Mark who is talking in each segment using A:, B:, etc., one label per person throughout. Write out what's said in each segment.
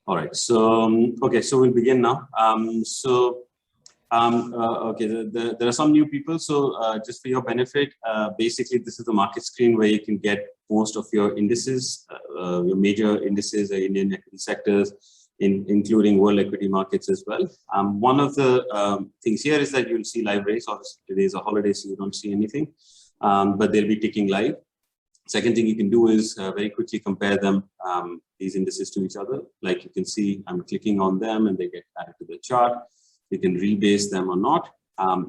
A: All right. So, okay, so we'll begin now. Okay, there are some new people. So just for your benefit, basically, this is the market screen where you can get most of your indices, your major indices, Indian equity sectors, including world equity markets as well. One of the things here is that you'll see live rates. Obviously, today is a holiday, so you don't see anything, but they'll be ticking live. Second thing you can do is very quickly compare them, these indices to each other. Like you can see, I'm clicking on them and they get added to the chart. You can rebase them or not.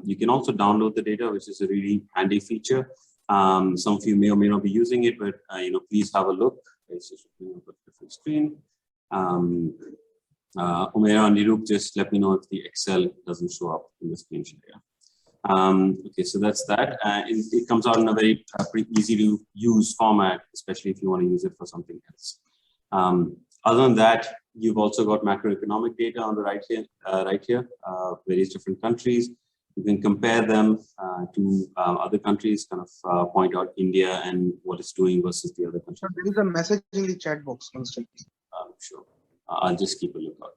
A: You can also download the data, which is a really handy feature. Some of you may or may not be using it, but please have a look. It's just a different screen. Umaira and Nirup, just let me know if the Excel doesn't show up in the screen share. Okay, so that's that. It comes out in a very pretty easy to use format, especially if you want to use it for something else. Other than that, you've also got macroeconomic data on the right here, various different countries. You can compare them to other countries, kind of point out India and what it's doing versus the other countries.
B: So there is a message in the chat box constantly.
A: Sure. I'll just keep a lookout.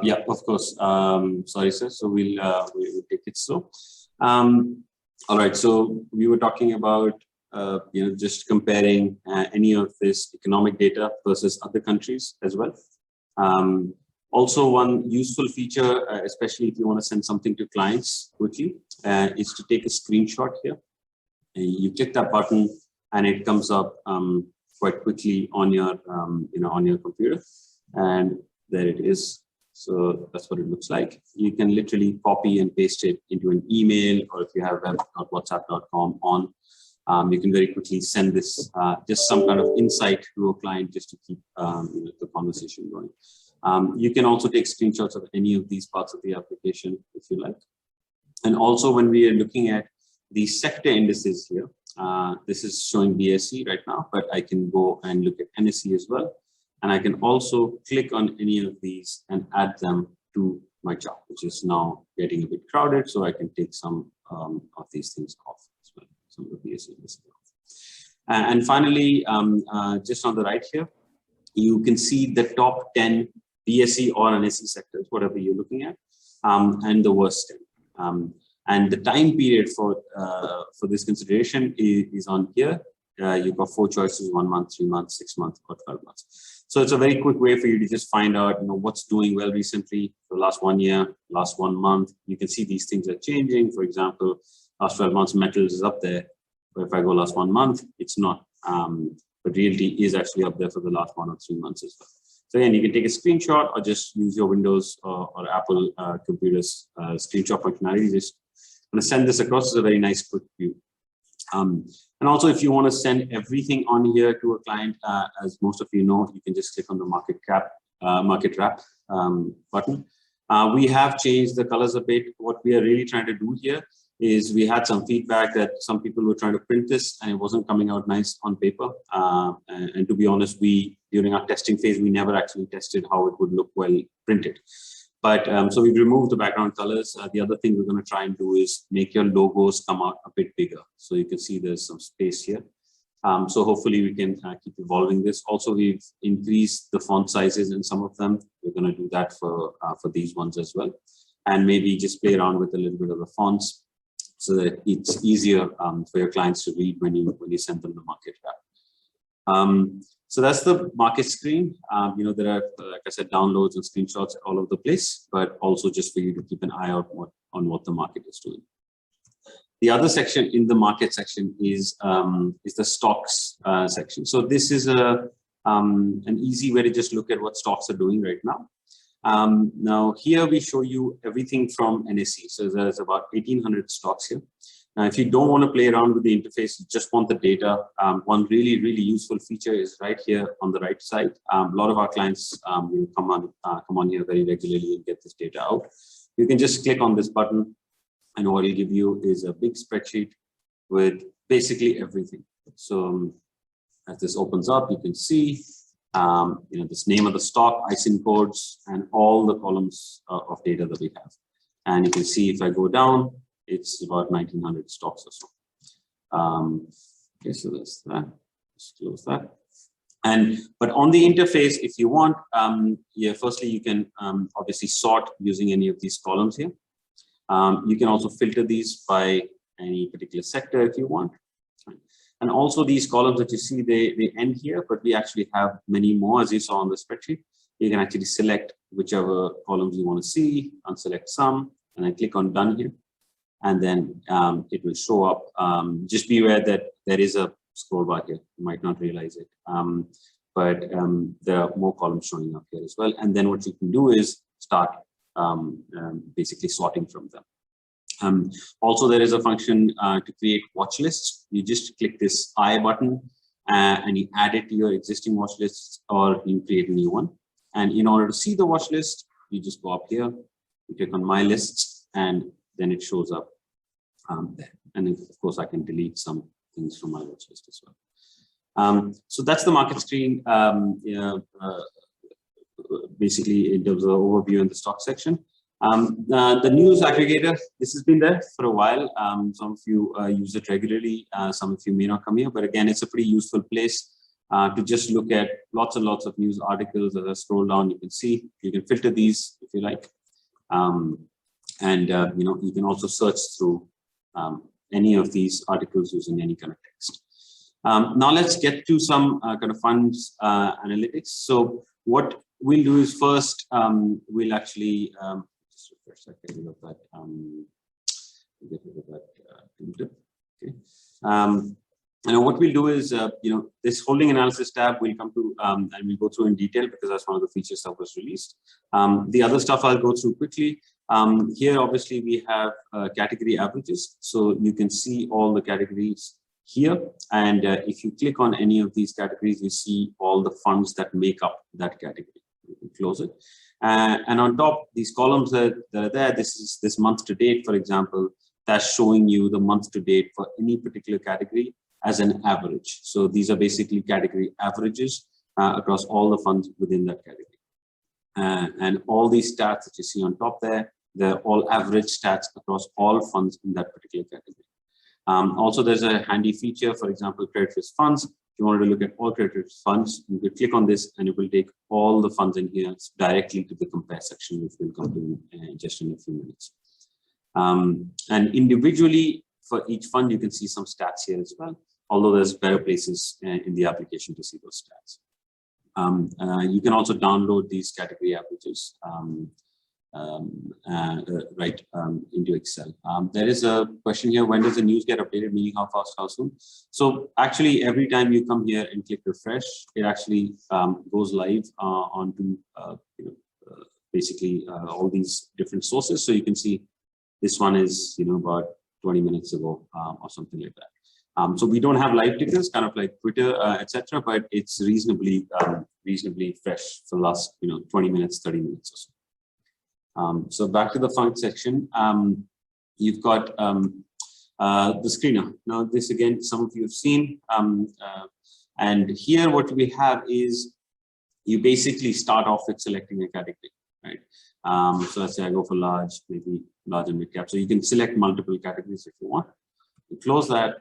A: Yeah, of course. Sorry, sir. So we'll take it slow. All right. So we were talking about just comparing any of this economic data versus other countries as well. Also, one useful feature, especially if you want to send something to clients quickly, is to take a screenshot here. You click that button, and it comes up quite quickly on your on your computer, and there it is. So that's what it looks like. You can literally copy and paste it into an email, or if you have web.whatsapp.com on, you can very quickly send this, just some kind of insight to a client just to keep the conversation going. You can also take screenshots of any of these parts of the application if you like. And also when we are looking at the sector indices here, this is showing BSE right now, but I can go and look at NSE as well. And I can also click on any of these and add them to my chart, which is now getting a bit crowded. So I can take some of these things off as well, some of the BSE indices off. And finally, just on the right here, you can see the top 10 BSE or NSE sectors, whatever you're looking at, and the worst 10. And the time period for this consideration is on here. You've got 4 choices: 1 month, 3 months, 6 months, or 12 months. So it's a very quick way for you to just find out, what's doing well recently for the last 1 year, last 1 month. You can see these things are changing. For example, last 12 months, metals is up there. But if I go last 1 month, it's not. But realty is actually up there for the last 1 or 3 months as well. So again, you can take a screenshot or just use your Windows or Apple computers screenshot functionality. Just going to send this across. It's a very nice quick view. And also, if you want to send everything on here to a client, as most of you know, you can just click on the market wrap button. We have changed the colors a bit. What we are really trying to do here is we had some feedback that some people were trying to print this and it wasn't coming out nice on paper. And to be honest, during our testing phase, we never actually tested how it would look well printed. But so we've removed the background colors. The other thing we're going to try and do is make your logos come out a bit bigger. So you can see there's some space here. So hopefully we can keep evolving this. Also, we've increased the font sizes in some of them. We're going to do that for these ones as well. And maybe just play around with a little bit of the fonts so that it's easier for your clients to read when you send them the market wrap. So that's the market screen. There are, like I said, downloads and screenshots all over the place, but also just for you to keep an eye out on what the market is doing. The other section in the market section is the stocks section. So this is an easy way to just look at what stocks are doing right now. Now here we show you everything from NSE. So there's about 1,800 stocks here. Now, if you don't want to play around with the interface, you just want the data, one really useful feature is right here on the right side. A lot of our clients come on here very regularly and get this data out. You can just click on this button, and what it'll give you is a big spreadsheet with basically everything. So as this opens up, you can see this name of the stock, ISIN codes, and all the columns of data that we have. And you can see if I go down, it's about 1,900 stocks or so. Okay, so that's that. Let's close that. But on the interface, if you want, yeah, firstly, you can obviously sort using any of these columns here. You can also filter these by any particular sector if you want. And also these columns that you see, they end here, but we actually have many more, as you saw on the spreadsheet. You can actually select whichever columns you want to see, unselect some, and then click on done here. And then it will show up. Just be aware that there is a scroll bar here. You might not realize it. But there are more columns showing up here as well. And then what you can do is start basically sorting from them. Also, there is a function to create watch lists. You just click this I button and you add it to your existing watch lists, or you create a new one. And in order to see the watch list, you just go up here, you click on my lists, and then it shows up there. And then, of course, I can delete some things from my watch list as well. So that's the market screen, basically in terms of overview in the stock section. The news aggregator, this has been there for a while. Some of you use it regularly. Some of you may not come here, but again, it's a pretty useful place to just look at lots and lots of news articles. As I scroll down, you can see, you can filter these if you like. You can also search through any of these articles using any kind of text. Now let's get to some kind of funds analytics. So what we'll do is first, we'll actually, just refresh that, get rid of that, okay. And what we'll do is, this holding analysis tab we'll come to, and we'll go through in detail because that's one of the features that was released. The other stuff I'll go through quickly. Here, obviously, we have category averages. So you can see all the categories here. And if you click on any of these categories, you see all the funds that make up that category. You can close it. And on top, these columns that are there, this is this month to date, for example, that's showing you the month to date for any particular category as an average. So these are basically category averages across all the funds within that category. And all these stats that you see on top there, they're all average stats across all funds in that particular category. Also, there's a handy feature, for example, credit risk funds. If you wanted to look at all credit risk funds, you could click on this and it will take all the funds in here directly to the compare section, which we'll come to just in a few minutes. And individually, for each fund, you can see some stats here as well, although there's better places in the application to see those stats. You can also download these category averages into Excel. There is a question here, when does the news get updated, meaning how fast, how soon? So actually, every time you come here and click refresh, it actually goes live onto basically all these different sources. So you can see this one is about 20 minutes ago or something like that. So we don't have live tickers, kind of like Twitter, etc., but it's reasonably fresh for the last 20 minutes, 30 minutes or so. So back to the fund section, you've got the screener. Now this again, some of you have seen, and here what we have is you basically start off with selecting a category, right? So let's say I go for large, maybe large and mid cap. So you can select multiple categories if you want. You close that.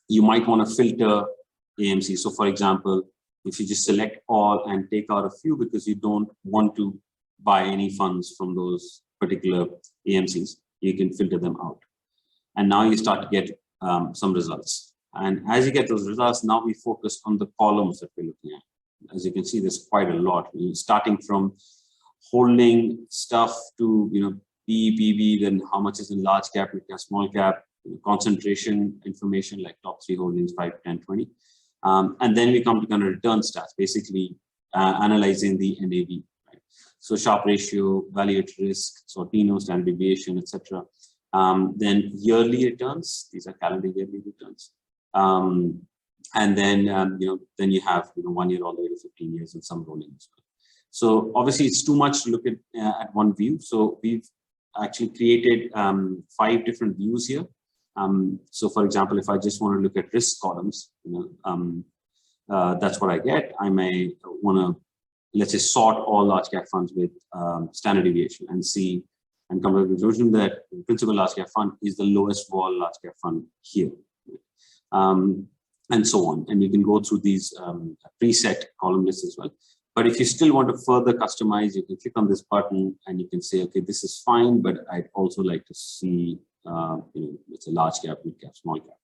A: You might want to filter AMC. So for example, if you just select all and take out a few because you don't want to buy any funds from those particular AMCs, you can filter them out. And now you start to get some results. And as you get those results, now we focus on the columns that we're looking at. As you can see, there's quite a lot. Starting from holding stuff to PEPB, then how much is in large cap, mid cap, small cap, concentration information like top 3 holdings, 5, 10, 20. And then we come to kind of return stats, basically analyzing the NAV. So Sharpe ratio, value at risk, Sortino, standard deviation, etc. Then yearly returns; these are calendar yearly returns. And then then you have 1 year all the way to 15 years and some rolling as well. So obviously it's too much to look at one view. So we've actually created 5 different views here. So for example, if I just want to look at risk columns, that's what I get. I may want to, let's say, sort all large cap funds with standard deviation and see and come to the conclusion that the principal large cap fund is the lowest vol large cap fund here. And and so on. And you can go through these preset column lists as well. But if you still want to further customize, you can click on this button and you can say, okay, this is fine, but I'd also like to see, it's a large cap, mid cap, small cap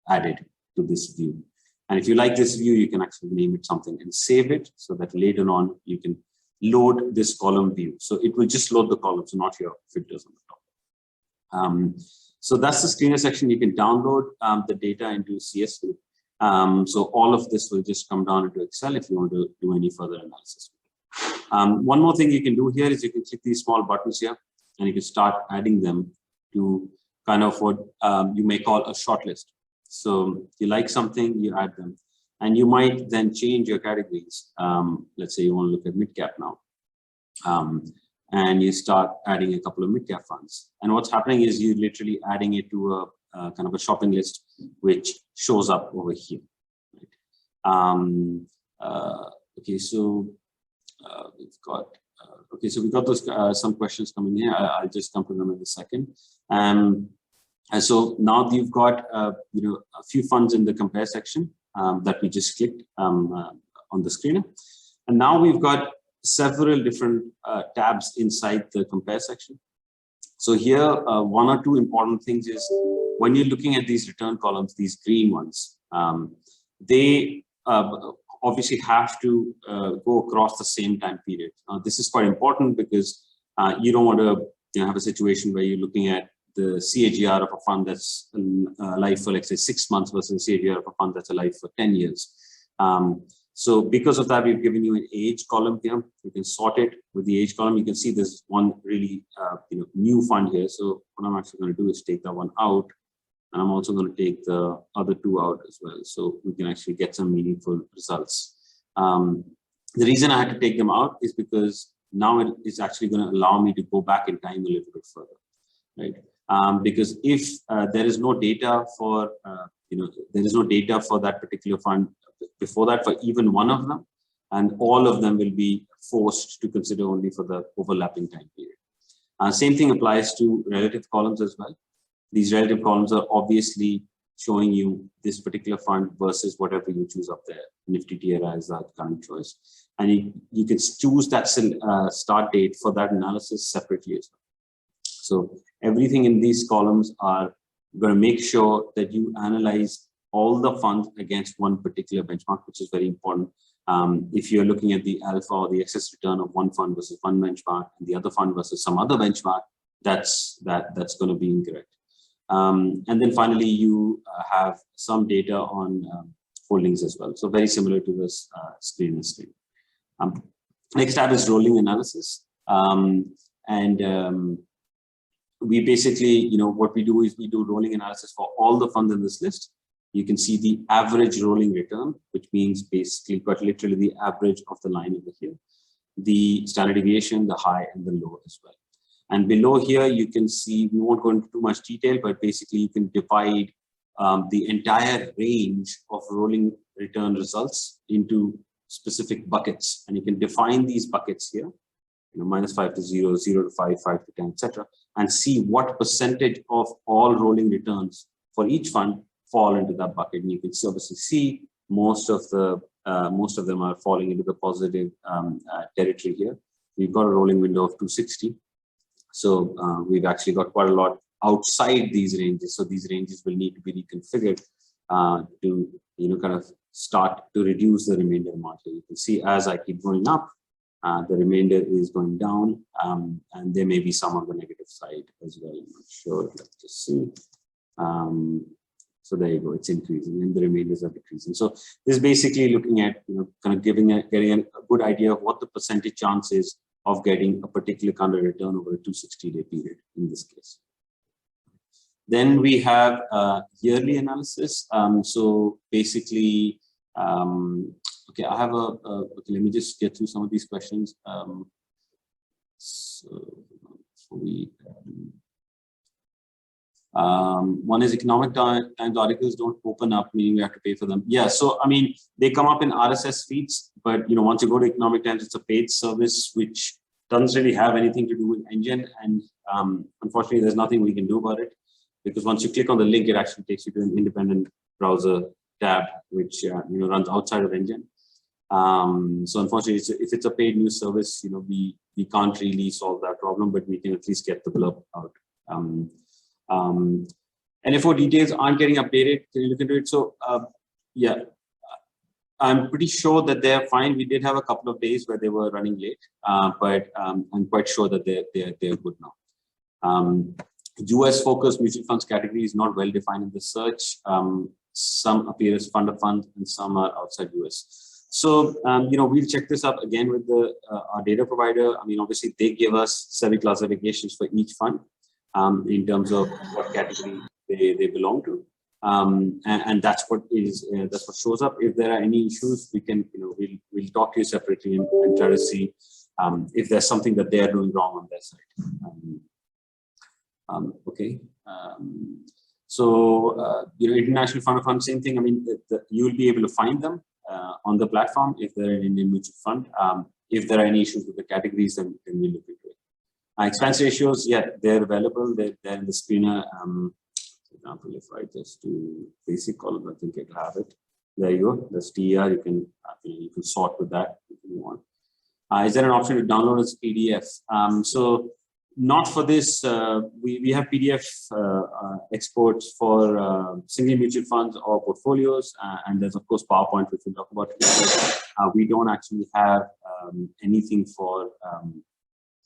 A: added to this view. And if you like this view, you can actually name it something and save it so that later on you can load this column view. So it will just load the columns, not your filters on the top. So that's the screener section. You can download the data into CSV. So all of this will just come down into Excel if you want to do any further analysis. One more thing you can do here is you can click these small buttons here and you can start adding them to kind of what you may call a shortlist. So you like something, you add them, and you might then change your categories. Let's say you want to look at mid-cap now. And you start adding a couple of mid-cap funds. And what's happening is you're literally adding it to a kind of a shopping list, which shows up over here. Right? Okay, so we've got those some questions coming here. I'll just come to them in a second. And so now you've got a few funds in the compare section that we just clicked on the screener, and now we've got several different tabs inside the compare section. So here, one or two important things is when you're looking at these return columns, these green ones, they obviously have to go across the same time period. This is quite important because you don't want to have a situation where you're looking at the CAGR of a fund that's alive for, let's say, 6 months versus CAGR of a fund that's alive for 10 years. So because of that, we've given you an age column here. You can sort it with the age column. You can see there's one really new fund here. So what I'm actually going to do is take that one out. And I'm also going to take the other two out as well. So we can actually get some meaningful results. The reason I had to take them out is because now it is actually going to allow me to go back in time a little bit further, right? Because if there is no data for, there is no data for that particular fund before that for even one of them, and all of them will be forced to consider only for the overlapping time period. Same thing applies to relative columns as well. These relative columns are obviously showing you this particular fund versus whatever you choose up there. Nifty TRI is that current choice. And you can choose that start date for that analysis separately as well. So everything in these columns are going to make sure that you analyze all the funds against one particular benchmark, which is very important. If you're looking at the alpha or the excess return of one fund versus one benchmark and the other fund versus some other benchmark, that's going to be incorrect. And then finally, you have some data on holdings as well. So very similar to this screen. Next tab is rolling analysis. We basically, what we do is we do rolling analysis for all the funds in this list. You can see the average rolling return, which means basically quite literally the average of the line over here, the standard deviation, the high and the low as well. And below here, you can see, we won't go into too much detail, but basically you can divide the entire range of rolling return results into specific buckets. And you can define these buckets here, -5 to 0, 0 to 5, 5 to 10, etc., and see what percentage of all rolling returns for each fund fall into that bucket. And you can obviously see most of them are falling into the positive territory here. We've got a rolling window of 260. So we've actually got quite a lot outside these ranges. So these ranges will need to be reconfigured to kind of start to reduce the remainder margin. You can see as I keep going up, the remainder is going down, and there may be some on the negative side as well. I'm not sure. Let's just see. So there you go. It's increasing, and the remainders are decreasing. So this is basically looking at kind of getting a good idea of what the percentage chance is of getting a particular kind of return over a 260-day period in this case. Then we have yearly analysis. So basically, okay, I have okay, let me just get through some of these questions. One is Economic Times articles don't open up, meaning we have to pay for them. Yeah, so I mean, they come up in RSS feeds, but once you go to Economic Times, it's a paid service which doesn't really have anything to do with Engine, and unfortunately, there's nothing we can do about it, because once you click on the link, it actually takes you to an independent browser tab, which runs outside of Engine. So unfortunately, if it's a paid news service, we can't really solve that problem, but we can at least get the blurb out. NFO details aren't getting updated. Can you look into it? So yeah, I'm pretty sure that they're fine. We did have a couple of days where they were running late, but I'm quite sure that they're good now. US focused mutual funds category is not well defined in the search. Some appear as fund of funds and some are outside US. So, we'll check this up again with our data provider. I mean, obviously they give us 7 classifications for each fund in terms of what category they belong to. And that's what shows up. If there are any issues, we can, we'll talk to you separately and try to see if there's something that they are doing wrong on their side. Okay. International fund of funds, same thing. I mean, you'll be able to find them on the platform if they're an Indian mutual fund. If there are any issues with the categories, then we'll look into it. Expense ratios, yeah, they're available. They're in the screener. For example, if I just do basic column, I think it'll have it. There you go. That's TER. You can sort with that if you want. Is there an option to download as PDF? So not for this. We have PDF exports for single mutual funds or portfolios, and there's of course PowerPoint, which we'll talk about today. We don't actually have anything for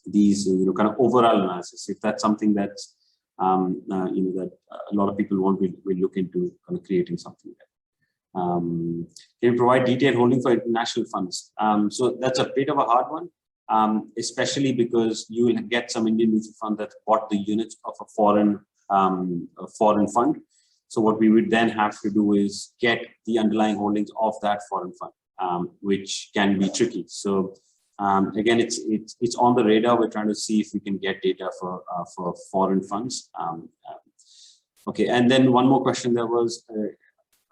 A: these, kind of overall analysis. If that's something that's that a lot of people want, we'll look into kind of creating something there. Can you provide detailed holding for international funds? So that's a bit of a hard one, especially because you will get some Indian mutual fund that bought the units of a foreign fund. So what we would then have to do is get the underlying holdings of that foreign fund, which can be tricky. So again, it's on the radar. We're trying to see if we can get data for foreign funds. Okay, and then one more question there was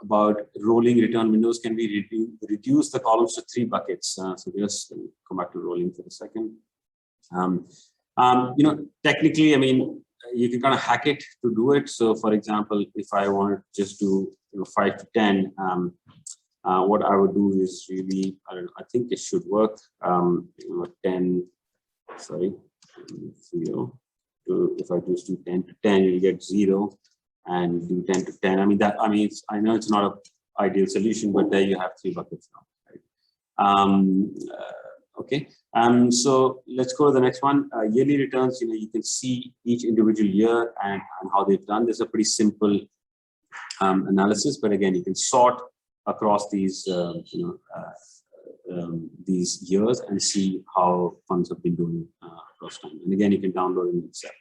A: about rolling return windows. Can we reduce the columns to 3 buckets? So just come back to rolling for a second. Technically, I mean, you can kind of hack it to do it. So, for example, if I wanted just to 5 to 10. What I would do is really, I think it should work. 10, sorry, 0. If I just do 10 to 10, you get 0, and do 10 to 10. I know it's not an ideal solution, but there you have 3 buckets now. Right? Okay. So let's go to the next one. Yearly returns. You can see each individual year and how they've done. This is a pretty simple analysis, but again, you can sort across these years and see how funds have been doing across time. And again, you can download in Excel.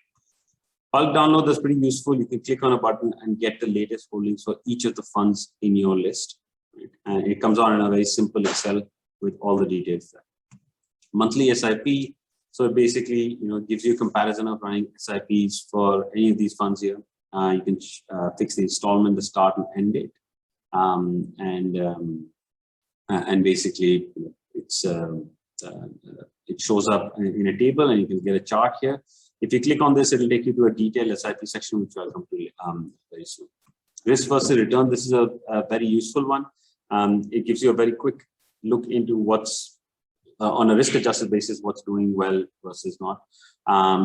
A: Bulk download is pretty useful. You can click on a button and get the latest holdings for each of the funds in your list. Right? And it comes out in a very simple Excel with all the details there. Monthly SIP. So it basically, gives you a comparison of running SIPs for any of these funds here. You can fix the installment, the start and end date. And basically it shows up in a table, and you can get a chart here. If you click on this, it will take you to a detailed SIP section, which I'll come to very soon. Risk versus return. This is a very useful one. It gives you a very quick look into what's on a risk adjusted basis, what's doing well versus not.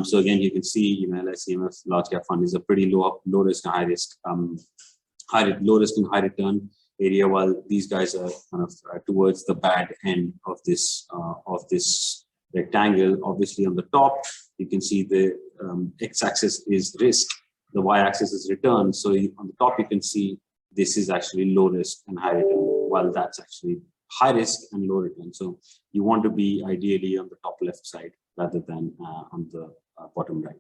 A: So again, you can see, LICMF large cap fund is a pretty low risk and high risk. Low risk and high return area, while these guys are kind of towards the bad end of this rectangle. Obviously, on the top, you can see the x-axis is risk, the y-axis is return. So on the top, you can see this is actually low risk and high return, while that's actually high risk and low return. So you want to be ideally on the top left side rather than on the bottom right.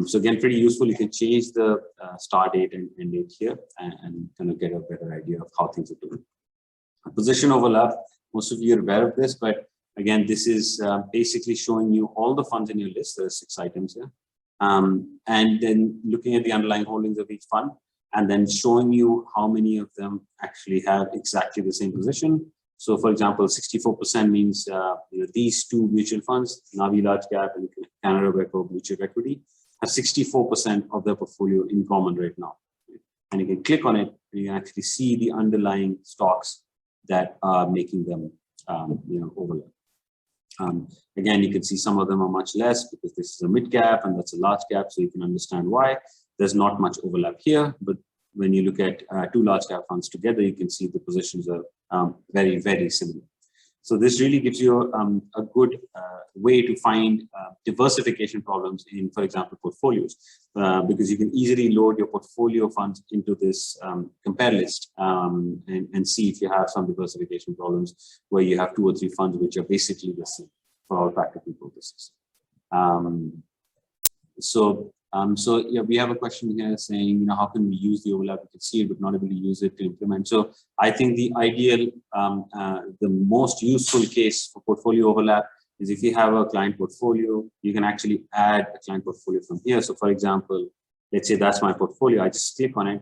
A: So again, pretty useful. You can change the start date and end date here and kind of get a better idea of how things are doing. Position overlap, most of you are aware of this, but again, this is basically showing you all the funds in your list. There are 6 items here. And then looking at the underlying holdings of each fund, and then showing you how many of them actually have exactly the same position. So for example, 64% means these 2 mutual funds, Navi Large Cap and Canara Robeco Blue Chip Equity, have 64% of their portfolio in common right now. And you can click on it you can actually see the underlying stocks that are making them overlap. Again, you can see some of them are much less because this is a mid cap and that's a large cap, so you can understand why there's not much overlap here. But when you look at two large cap funds together, you can see the positions are very, very similar. So this really gives you a good way to find diversification problems in, for example, portfolios, because you can easily load your portfolio funds into this compare list and see if you have some diversification problems where you have 2 or 3 funds which are basically the same for all practical purposes. So yeah, we have a question here saying, how can we use the overlap? We can see it, but not able to use it to implement. So I think the ideal, the most useful case for portfolio overlap is if you have a client portfolio, you can actually add a client portfolio from here. So for example, let's say that's my portfolio. I just click on it.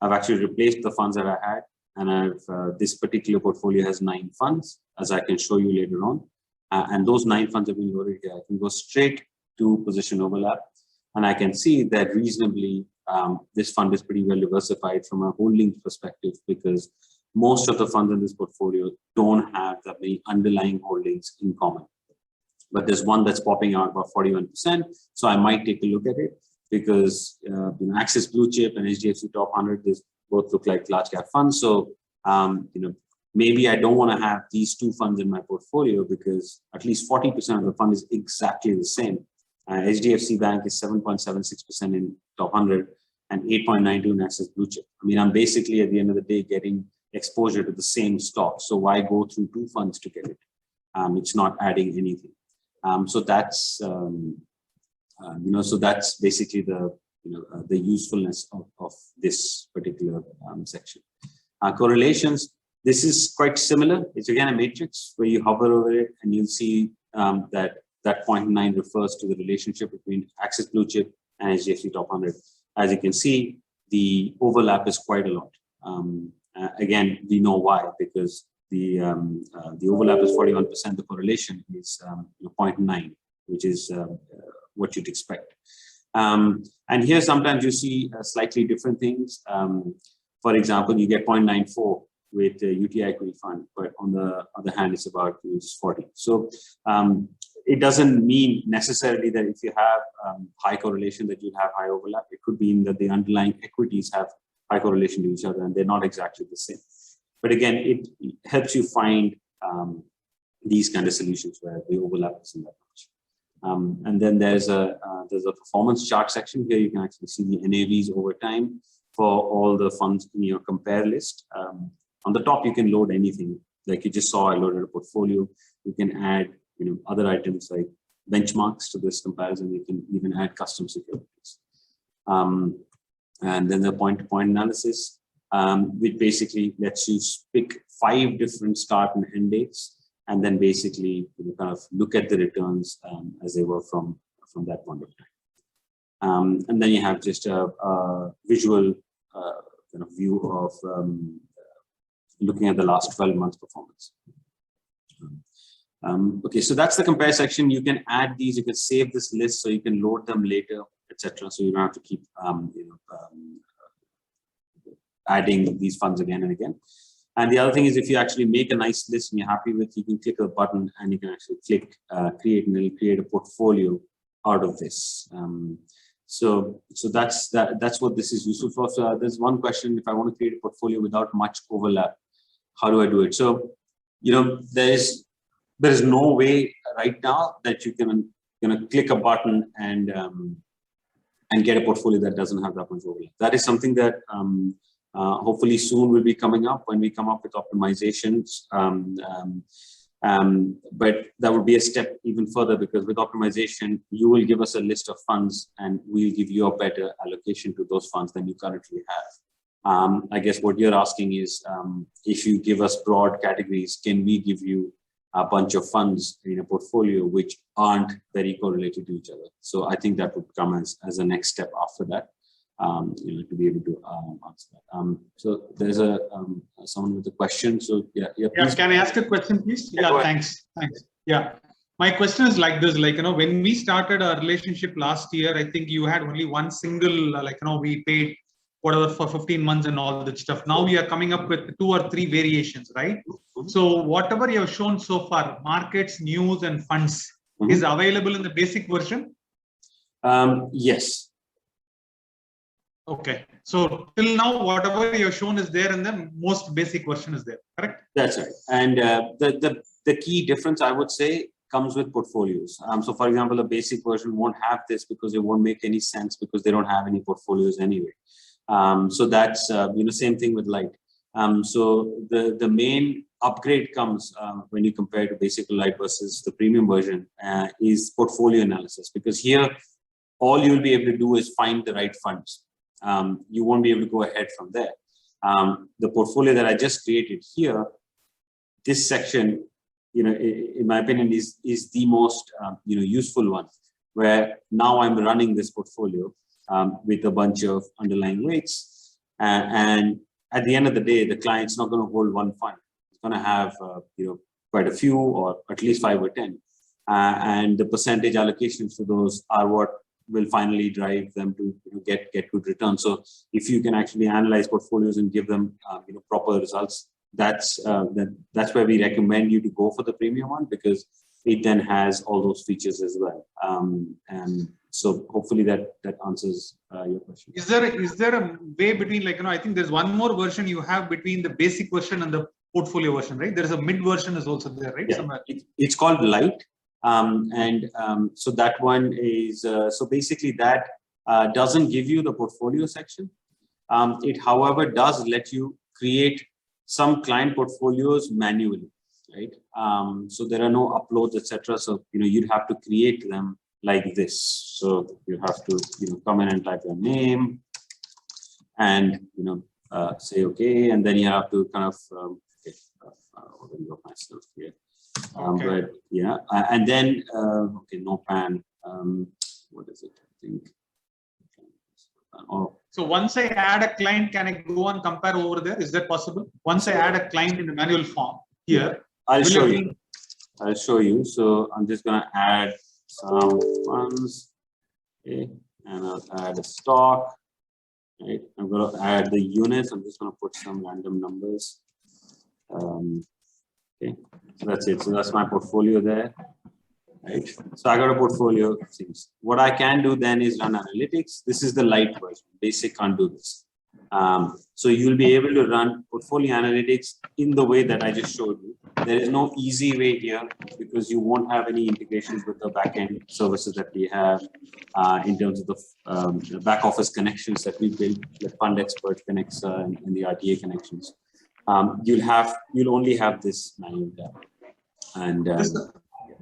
A: I've actually replaced the funds that I had, and I've this particular portfolio has 9 funds, as I can show you later on. And those 9 funds have been loaded here. I can go straight to position overlap. And I can see that reasonably, this fund is pretty well diversified from a holdings perspective, because most of the funds in this portfolio don't have that many underlying holdings in common. But there's one that's popping out about 41%. So I might take a look at it because Axis Blue Chip and HDFC Top 100, they both look like large cap funds. So maybe I don't want to have these 2 funds in my portfolio because at least 40% of the fund is exactly the same. HDFC Bank is 7.76% in Top 100 and 8.92 in Axis Blue Chip. I mean, I'm basically at the end of the day getting exposure to the same stock. So why go through 2 funds to get it? It's not adding anything. So that's so that's basically the the usefulness of this particular section. Correlations. This is quite similar. It's again a matrix where you hover over it and you'll see that 0.9 refers to the relationship between Axis Blue Chip and HDFC Top 100. As you can see, the overlap is quite a lot. Again, we know why, because the overlap is 41%. The correlation is 0.9, which is what you'd expect. And here sometimes you see slightly different things. For example, you get 0.94 with the UTI equity fund, but on the other hand, it's about 40. So it doesn't mean necessarily that if you have high correlation that you have high overlap. It could mean that the underlying equities have high correlation to each other and they're not exactly the same. But again, it helps you find these kind of solutions where the overlap isn't that much. And then there's a performance chart section here. You can actually see the NAVs over time for all the funds in your compare list. On the top, you can load anything. Like you just saw, I loaded a portfolio. You can add other items like benchmarks to this comparison. You can even add custom securities. And then the point-to-point analysis, which basically lets you pick 5 different start and end dates, and then basically kind of look at the returns as they were from that point of time. And then you have just a visual kind of view of looking at the last 12 months performance. Okay, so that's the compare section. You can add these, you can save this list so you can load them later, etc. So you don't have to keep adding these funds again and again. And the other thing is, if you actually make a nice list and you're happy with, you can click a button and you can actually click create, and it'll create a portfolio out of this. So that's what this is useful for. So there's one question: if I want to create a portfolio without much overlap, how do I do it? So there is no way right now that you can click a button and get a portfolio that doesn't have that much overlap. That is something that hopefully soon will be coming up when we come up with optimizations. But that would be a step even further, because with optimization, you will give us a list of funds and we'll give you a better allocation to those funds than you currently have. I guess what you're asking is, if you give us broad categories, can we give you a bunch of funds in a portfolio which aren't very correlated to each other? So I think that would come as a next step after that, to be able to answer that. So there's someone with a question. So yeah, please.
C: Can I ask a question, please? Yeah, thanks. Yeah, my question is like this: when we started our relationship last year, I think you had only one single, we paid whatever for 15 months and all that stuff. Now we are coming up with 2 or 3 variations, right? So whatever you have shown so far, markets, news, and funds is available in the basic version.
A: Yes.
C: Okay. So till now, whatever you have shown is there, and the most basic version is there. Correct?
A: That's right. And the key difference, I would say, comes with portfolios. So for example, the basic version won't have this because it won't make any sense because they don't have any portfolios anyway. So that's, same thing with Lite. So the main upgrade comes when you compare to basic Lite versus the premium version is portfolio analysis, because here, all you'll be able to do is find the right funds. You won't be able to go ahead from there. The portfolio that I just created here, this section, in my opinion, is the most useful one, where now I'm running this portfolio with a bunch of underlying weights, and at the end of the day, the client's not going to hold one fund. It's going to have quite a few, or at least 5 or 10, and the percentage allocations to those are what will finally drive them to get good returns. So if you can actually analyze portfolios and give them proper results, that's where we recommend you to go for the premium one, because it then has all those features as well. And so hopefully that answers your question.
C: Is there a way between, I think there's one more version you have between the basic version and the portfolio version, right? There's a mid version is also there, right?
A: Yeah. It's called Lite. So that one is, so basically that doesn't give you the portfolio section. It, however, does let you create some client portfolios manually, right? So there are no uploads, etc. So, you'd have to create them like this. So you have to, come in and type your name and, say, okay. And then you have to kind of, organize myself here. But yeah, and then, no pan, what is it? I think.
C: So once I add a client, can I go and compare over there? Is that possible? Once I add a client in the manual form here,
A: I'll show you. I'll show you. So I'm just going to add some funds, okay, and I'll add a stock. Right, I'm going to add the units. I'm just going to put some random numbers. Okay, so that's it. So that's my portfolio there. Right. So I got a portfolio of things. What I can do then is run analytics. This is the Lite version. Basic can't do this. So you'll be able to run portfolio analytics in the way that I just showed you. There is no easy way here because you won't have any integrations with the backend services that we have in terms of the back office connections that we build, like Fund Expert connects and the RTA connections. You'll only have this manual tab. And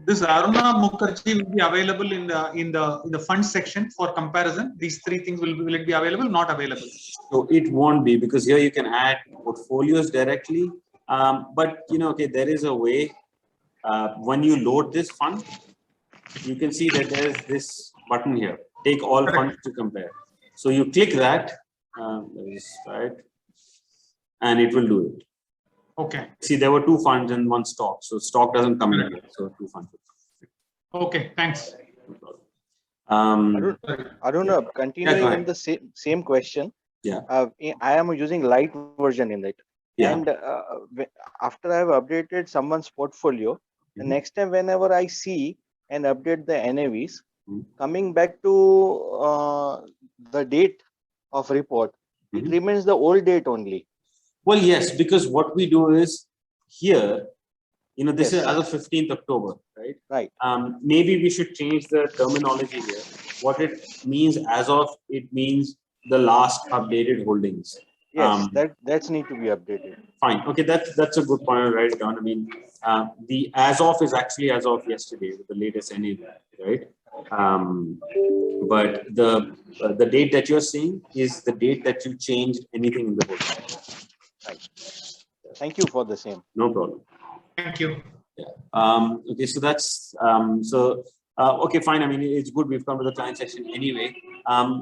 C: this Aruna Mukherjee will be available in the fund section for comparison. These 3 things will it be available? Not available.
A: So it won't be, because here you can add portfolios directly. But okay, there is a way. When you load this fund, you can see that there is this button here. Take all funds to compare. So you click that, right, and it will do it.
C: Okay.
A: See, there were 2 funds and 1 stock. So stock doesn't come in here. So 2 funds.
C: Okay, thanks.
D: Aruna, continuing in the same question.
A: Yeah.
D: I am using Lite version in it.
A: Yeah.
D: And after I have updated someone's portfolio, the next time whenever I see and update the NAVs, coming back to the date of report, it remains the old date only.
A: Well, yes, because what we do is here, this is as of 15th October, right?
D: Right.
A: Maybe we should change the terminology here. What it means as of, it means the last updated holdings.
D: Yes, that's need to be updated.
A: Fine. Okay, that's a good point. I'll write it down. I mean, the as of is actually as of yesterday with the latest NAV, right? But the date that you're seeing is the date that you changed anything in the portfolio.
D: Right. Thank you for the same.
A: No problem.
C: Thank you.
A: Yeah. Okay, so that's okay, fine. I mean, it's good. We've come to the client section anyway.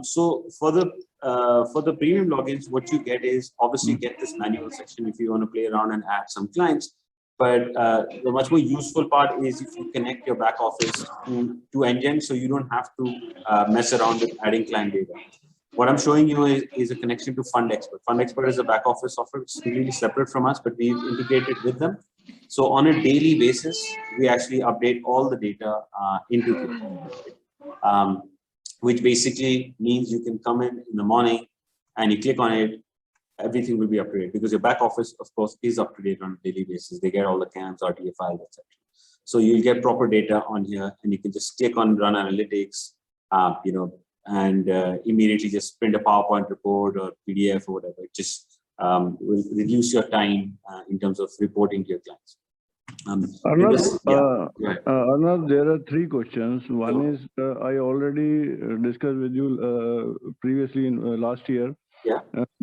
A: So for the premium logins, what you get is obviously you get this manual section if you want to play around and add some clients. But the much more useful part is if you connect your back office to Engine, so you don't have to mess around with adding client data. What I'm showing you is a connection to Fund Expert. Fund Expert is a back office software which is completely separate from us, but we've integrated with them. So on a daily basis, we actually update all the data into it, which basically means you can come in the morning and you click on it, everything will be up to date because your back office, of course, is up to date on a daily basis. They get all the CAMs, RTA files, etc. So you'll get proper data on here, and you can just click on Run Analytics, and immediately just print a PowerPoint report or PDF or whatever. It just will reduce your time in terms of reporting to your clients.
E: Arnav, there are three questions. One is I already discussed with you previously in last year.
A: Yeah.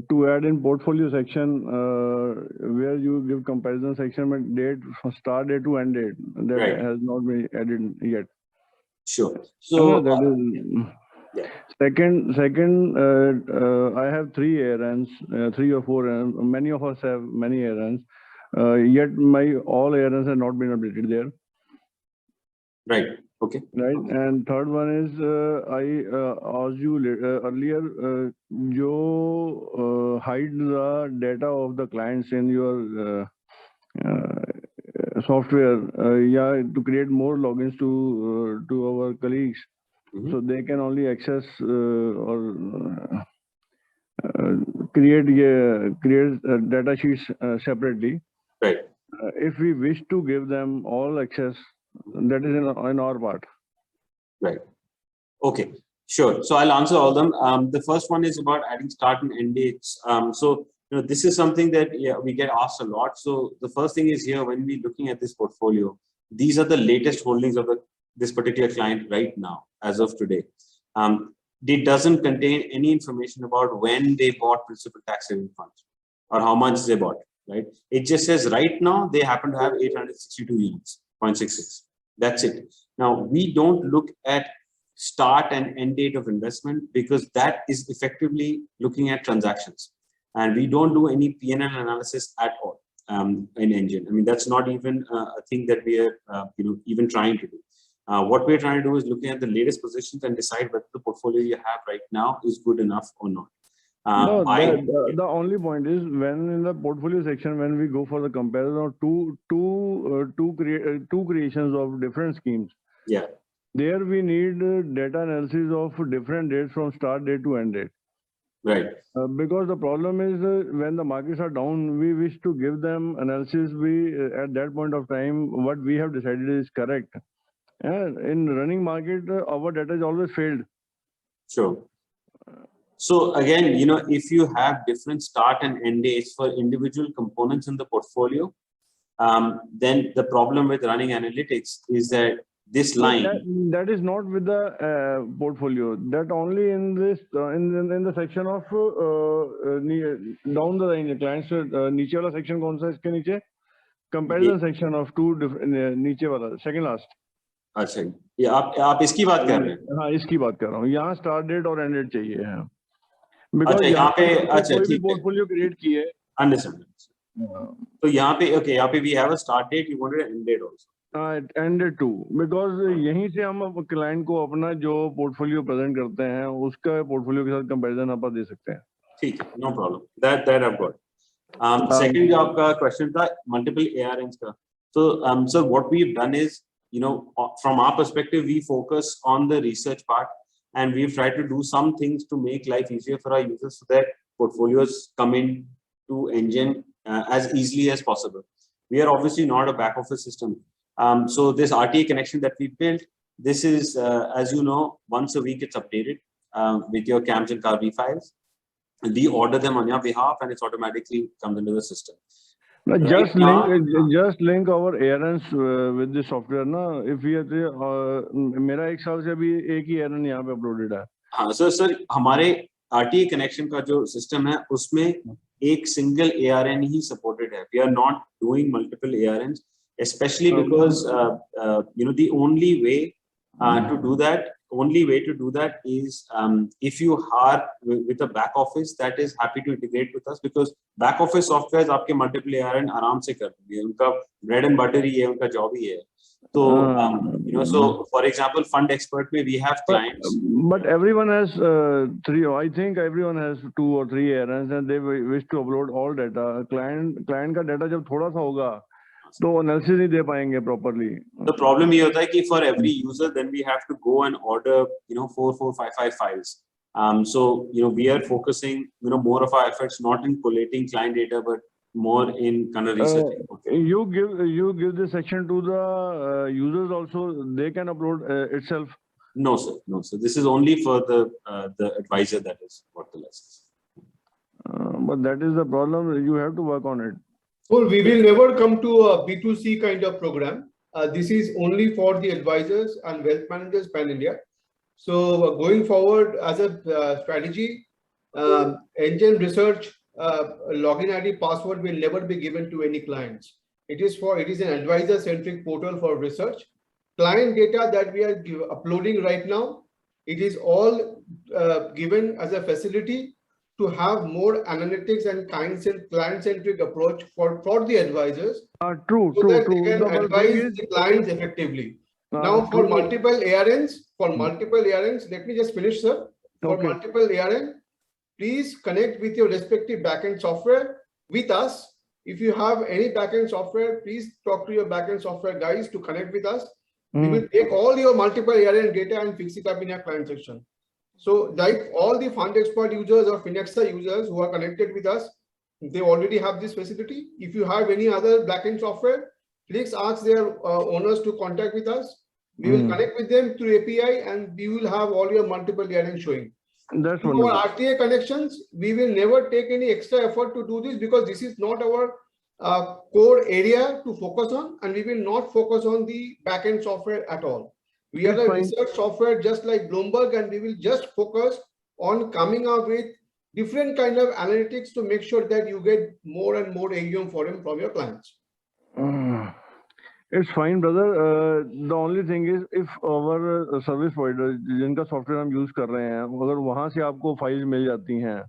E: To add in portfolio section where you give comparison section with date, start date to end date. That
A: Right.
E: has not been added yet.
A: Sure. So
E: that is.
A: yeah.
E: Second, I have 3 errands, 3 or 4 errands. Many of us have many errands. Yet my all errands have not been updated there.
A: Right. Okay.
E: Right. And third one is I asked you earlier, you hide the data of the clients in your software, to create more logins to our colleagues, so they can only access or create data sheets separately.
A: Right.
E: If we wish to give them all access, that is in our part.
A: Right. Okay. Sure. So I'll answer all of them. The first one is about adding start and end dates. So this is something that we get asked a lot. So the first thing is here when we're looking at this portfolio, these are the latest holdings of this particular client right now, as of today. It doesn't contain any information about when they bought principal tax saving funds or how much they bought. Right. It just says right now they happen to have 862 units, 0.66. That's it. Now we don't look at start and end date of investment because that is effectively looking at transactions, and we don't do any P&L analysis at all in Engine. I mean, that's not even a thing that we are even trying to do. What we're trying to do is looking at the latest positions and decide whether the portfolio you have right now is good enough or not.
E: No, the only point is when in the portfolio section, when we go for the comparison of two creations of different schemes,
A: yeah,
E: there we need data analysis of different dates from start date to end date.
A: Right.
E: Because the problem is when the markets are down, we wish to give them analysis. We at that point of time, what we have decided is correct. And in running market, our data is always failed.
A: Sure. So again, if you have different start and end dates for individual components in the portfolio, then the problem with running analytics is that this line
E: that is not with the portfolio. That only in this in the section of down the line clients. नीचे वाला section कौन सा इसके नीचे? Comparison section of two different नीचे वाला second last.
A: अच्छा, ये आप इसकी बात कर रहे हैं?
E: हाँ, इसकी बात कर रहा हूँ. यहाँ start date और end date चाहिए है. Because
A: यहाँ पे अच्छा
E: कोई भी
A: ठीक है.
E: portfolio create किए.
A: Understood. तो यहाँ पे okay, यहाँ पे we have a start date. You wanted an end date also.
E: End date too, because यहीं से हम client को अपना जो portfolio present करते हैं, उसका portfolio के साथ comparison आप दे सकते हैं.
A: ठीक है, no problem. That I've got. Second जो आपका question था multiple ARNs का. So so what we've done is, from our perspective, we focus on the research part, and we've tried to do some things to make life easier for our users so that portfolios come in to Engine as easily as possible. We are obviously not a back office system. So this RTA connection that we built, this is, as you know, once a week it's updated with your CAMs and CARB files. We order them on your behalf, and it's automatically comes into the system.
E: Just link our errands with the software. Na, if we are मेरा एक साल से अभी एक ही errand यहाँ पे uploaded है.
A: हाँ, सर हमारे RTA connection का जो system है, उसमें एक single ARN ही supported है. We are not doing multiple ARNs, especially because the only way to do that only way to do that is if you are with a back office that is happy to integrate with us, because back office software आपके multiple ARN आराम से कर देंगे, उनका bread and butter ही है, उनका job ही है. So you know, so for example, Fund Expert में we have clients.
E: But everyone has three. I think everyone has 2 or 3 errands, and they wish to upload all data. Client का data जब थोड़ा सा होगा, तो analysis नहीं दे पाएंगे properly.
A: The problem ये होता है कि for every user, then we have to go and order, you know, 4, 4, 5, 5 files. So you know, we are focusing, you know, more of our efforts not in collating client data, but more in kind of researching. Okay.
E: You give this section to the users also. They can upload itself.
A: No, sir. No, sir. This is only for the advisor that is what the license.
E: But that is the problem. You have to work on it.
F: Well, we will never come to a B2C kind of program. This is only for the advisors and wealth managers pan-India. So going forward as a strategy, engine research login ID password will never be given to any clients. It is an advisor-centric portal for research. Client data that we are uploading right now, it is all given as a facility to have more analytics and client-centric approach for the advisors.
E: True.
F: They can advise the clients effectively. Now for multiple ARNs, let me just finish, sir. For multiple ARN, please connect with your respective backend software with us. If you have any backend software, please talk to your backend software guys to connect with us. We will take all your multiple ARN data and fix it up in your client section. So like all the Fund Expert users or Finexa users who are connected with us, they already have this facility. If you have any other backend software, please ask their owners to contact with us. We will connect with them through API and we will have all your multiple ARN showing.
E: That's
F: For RTA connections, we will never take any extra effort to do this because this is not our core area to focus on, and we will not focus on the backend software at all. We are a research software just like Bloomberg, and we will just focus on coming up with different kind of analytics to make sure that you get more and more AUM from your clients.
E: It's fine, brother. The only thing is, if our service provider, जिनका software हम use कर रहे हैं, अगर वहाँ से आपको files मिल जाती हैं,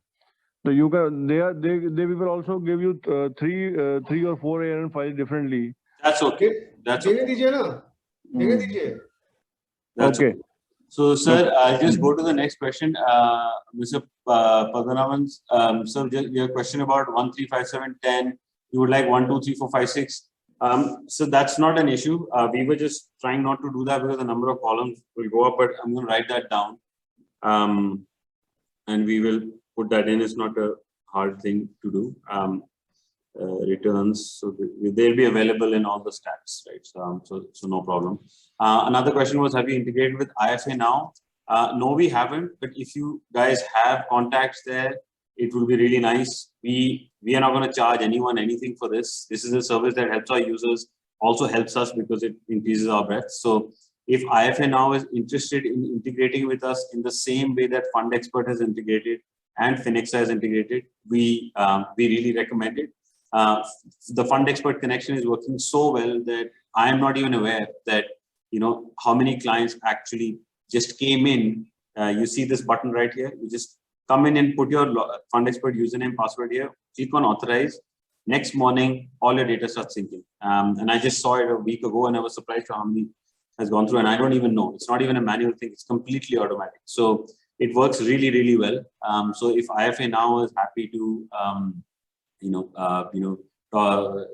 E: तो you can they will also give you 3 or 4 ARN files differently.
A: That's okay. That's okay.
F: देने दीजिए ना, देने दीजिए.
A: That's okay. So, sir, I'll just go to the next question. Mr. Padmanabhan, sir, your question about 1, 3, 5, 7, 10. You would like 1, 2, 3, 4, 5, 6. So that's not an issue. We were just trying not to do that because the number of columns will go up, but I'm going to write that down. And we will put that in. It's not a hard thing to do. Returns, so they'll be available in all the stats, right? So no problem. Another question was, have you integrated with IFA now? No, we haven't, but if you guys have contacts there, it will be really nice. We are not going to charge anyone anything for this. This is a service that helps our users, also helps us because it increases our breadth. So if IFA now is interested in integrating with us in the same way that Fund Expert has integrated and Finexa has integrated, we really recommend it. The Fund Expert connection is working so well that I am not even aware that, you know, how many clients actually just came in. You see this button right here. You just come in and put your Fund Expert username, password here, click on authorize. Next morning, all your data starts syncing. And I just saw it a week ago and I was surprised how many has gone through, and I don't even know. It's not even a manual thing. It's completely automatic. So it works really, really well. So if IFA now is happy to,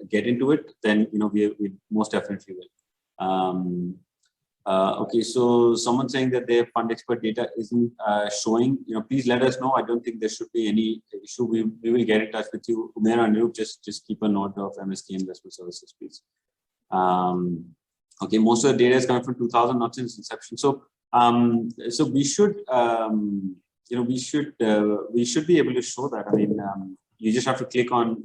A: get into it, then, you know, we most definitely will. Okay, so someone saying that their Fund Expert data isn't showing, you know, please let us know. I don't think there should be any issue. We will get in touch with you. Umair and Anup, just keep a note of MSK Investment Services, please. Okay, most of the data is coming from 2000, not since inception. So, so we should, we should be able to show that. I mean, you just have to click on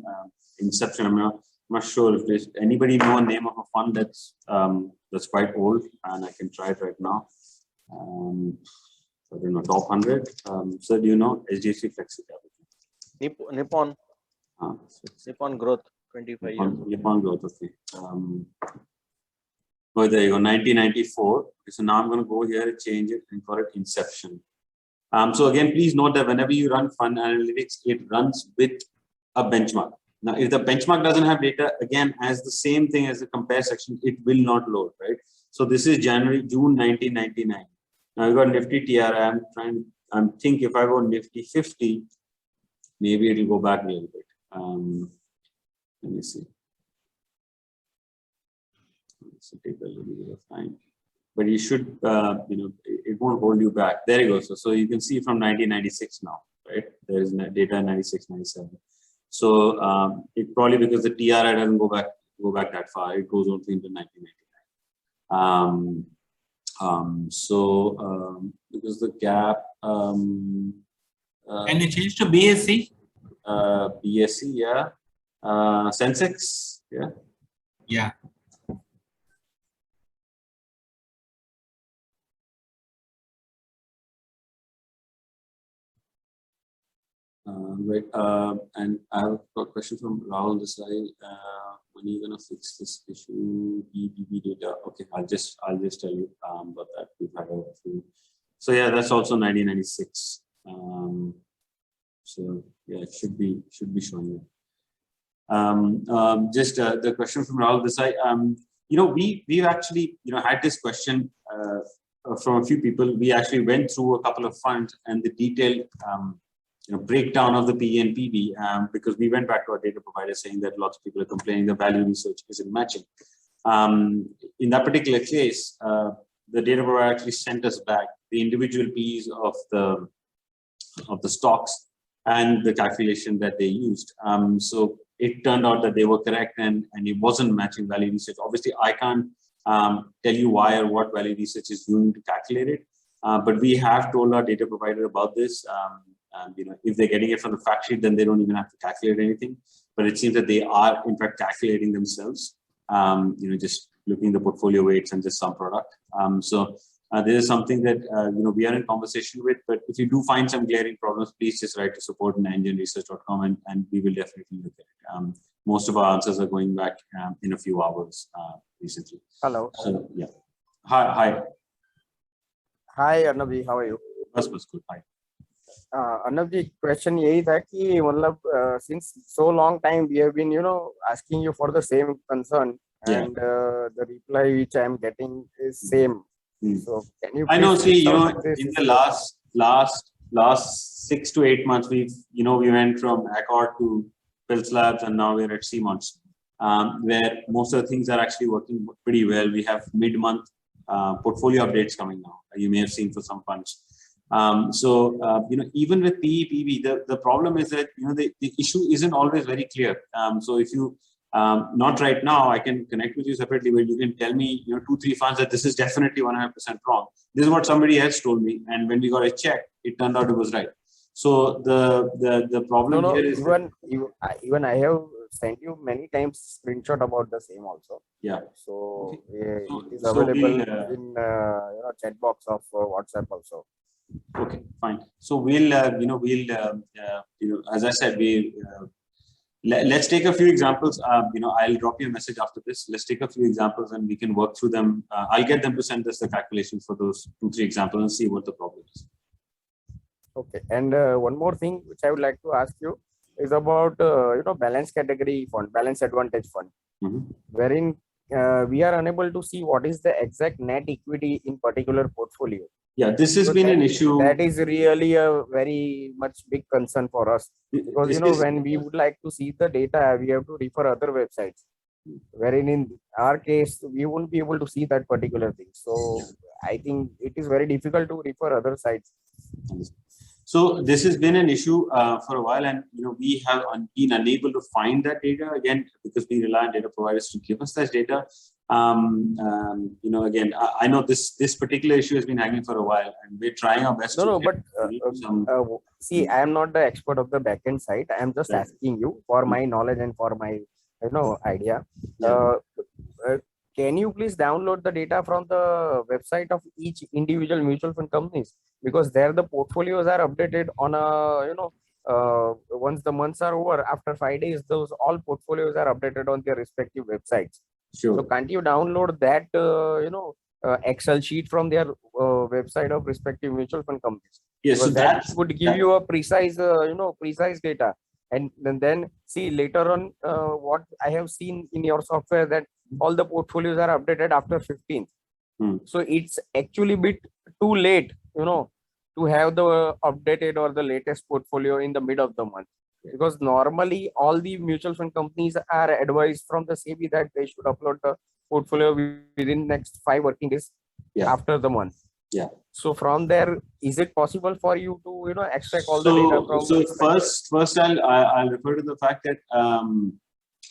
A: inception. I'm not sure if there's anybody know a name of a fund that's quite old, and I can try it right now. I don't know, top 100. So do you know HDFC Flexi Capital?
D: Nippon. Nippon Growth, 25 years.
A: Nippon Growth, okay. Oh, there you go, 1994. So now I'm going to go here and change it and call it inception. So again, please note that whenever you run fund analytics, it runs with a benchmark. Now, if the benchmark doesn't have data, again, as the same thing as the compare section, it will not load, right? So this is June 1999. Now we got Nifty TR. I'm thinking if I go Nifty 50, maybe it will go back a little bit. Let me see. So take a little bit of time, but you should, it won't hold you back. There you go. So you can see from 1996 now, right? There is data in 96, 97. So it probably because the TRI doesn't go back that far. It goes only into 1999. Because the gap.
G: Can you change to BSC?
A: BSC, yeah. Sensex, yeah.
G: Yeah.
A: Right. And I have a question from Rahul Desai. When are you gonna fix this issue? EBB data. Okay, I'll just tell you about that. We've had a few. So yeah, that's also 1996. So yeah, it should be showing you. Just the question from Rahul Desai. We've actually had this question from a few people. We actually went through a couple of funds and the detailed breakdown of the PE and PB because we went back to our data provider saying that lots of people are complaining the value research isn't matching. In that particular case, the data provider actually sent us back the individual P's of the stocks and the calculation that they used. So it turned out that they were correct and it wasn't matching value research. Obviously, I can't tell you why or what value research is doing to calculate it, but we have told our data provider about this. If they're getting it from the fact sheet, then they don't even have to calculate anything. But it seems that they are, in fact, calculating themselves. Just looking at the portfolio weights and just some product. This is something that we are in conversation with. But if you do find some glaring problems, please just write to support@engineresearch.com and we will definitely look at it. Most of our answers are going back in a few hours recently.
H: Hello.
A: So yeah. Hi.
H: Hi Arnab, how are you?
A: That's good. Hi.
H: Arnab ji, question यही था कि मतलब since so long time we have been asking you for the same concern and the reply which I am getting is same. So can you?
A: I know. See,
H: this
A: in the last 6 to 8 months, we went from Accord to Pulse Labs, and now we're at CMONS, where most of the things are actually working pretty well. We have mid-month portfolio updates coming now. You may have seen for some funds. Even with PE, PB, the problem is that the issue isn't always very clear. So if you not right now, I can connect with you separately, where you can tell me 2-3 funds that this is definitely 100% wrong. This is what somebody else told me, and when we got a check, it turned out it was right. So the problem here is
H: even I have sent you many times screenshot about the same also.
A: Yeah.
H: So
A: okay.
H: it is available in chat box of WhatsApp also.
A: Okay, fine. So we'll as I said, let's take a few examples. I'll drop you a message after this. Let's take a few examples and we can work through them. I'll get them to send us the calculations for those 2-3 examples and see what the problem is.
H: Okay, and one more thing which I would like to ask you is about balance category fund, balance advantage fund, wherein we are unable to see what is the exact net equity in particular portfolio.
A: Yeah, this has been an issue.
H: That is really a very much big concern for us, because when we would like to see the data, we have to refer other websites, wherein in our case we won't be able to see that particular thing. So I think it is very difficult to refer other sites.
A: So this has been an issue for a while, and we have been unable to find that data again because we rely on data providers to give us that data. Again, I know this particular issue has been hanging for a while, and we're trying our best.
H: See, I am not the expert of the backend side. I am just asking you for my knowledge and for my idea. Can you please download the data from the website of each individual mutual fund companies, because there the portfolios are updated on a once the months are over, after 5 days, those all portfolios are updated on their respective websites.
A: Sure.
H: So can't you download that Excel sheet from their website of respective mutual fund companies.
A: Yes, so
H: Because that
A: that's
H: would give you a precise, precise data. And then see later on, what I have seen in your software that all the portfolios are updated after 15th. So it's actually bit too late, to have the updated or the latest portfolio in the mid of the month. Because normally all the mutual fund companies are advised from the SEBI that they should upload the portfolio within next 5 working days after the month.
A: Yeah.
H: So from there, is it possible for you to extract all the data from?
A: So first I'll refer to the fact that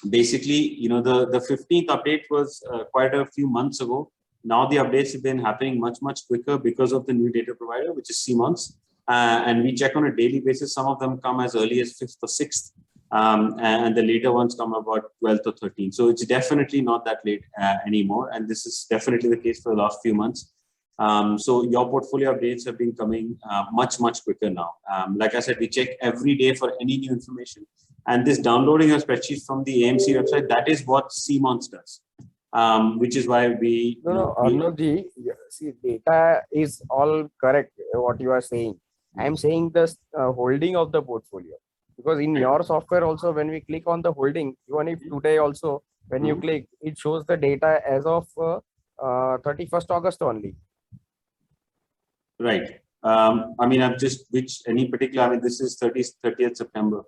A: basically the 15th update was quite a few months ago. Now the updates have been happening much quicker because of the new data provider, which is CMONS. And we check on a daily basis. Some of them come as early as 5th or 6th, and the later ones come about 12th or 13th. So it's definitely not that late anymore. And this is definitely the case for the last few months. So your portfolio updates have been coming much quicker now. Like I said, we check every day for any new information. And this downloading of spreadsheets from the AMC website, that is what CMONS does. Which is why we...
H: Arnavji, see, data is all correct, what you are saying. I am saying the holding of the portfolio. Because in your software also, when we click on the holding, even if today also, when you click, it shows the data as of 31st August only.
A: Right. I mean, I've just any particular, I mean, this is 30th September.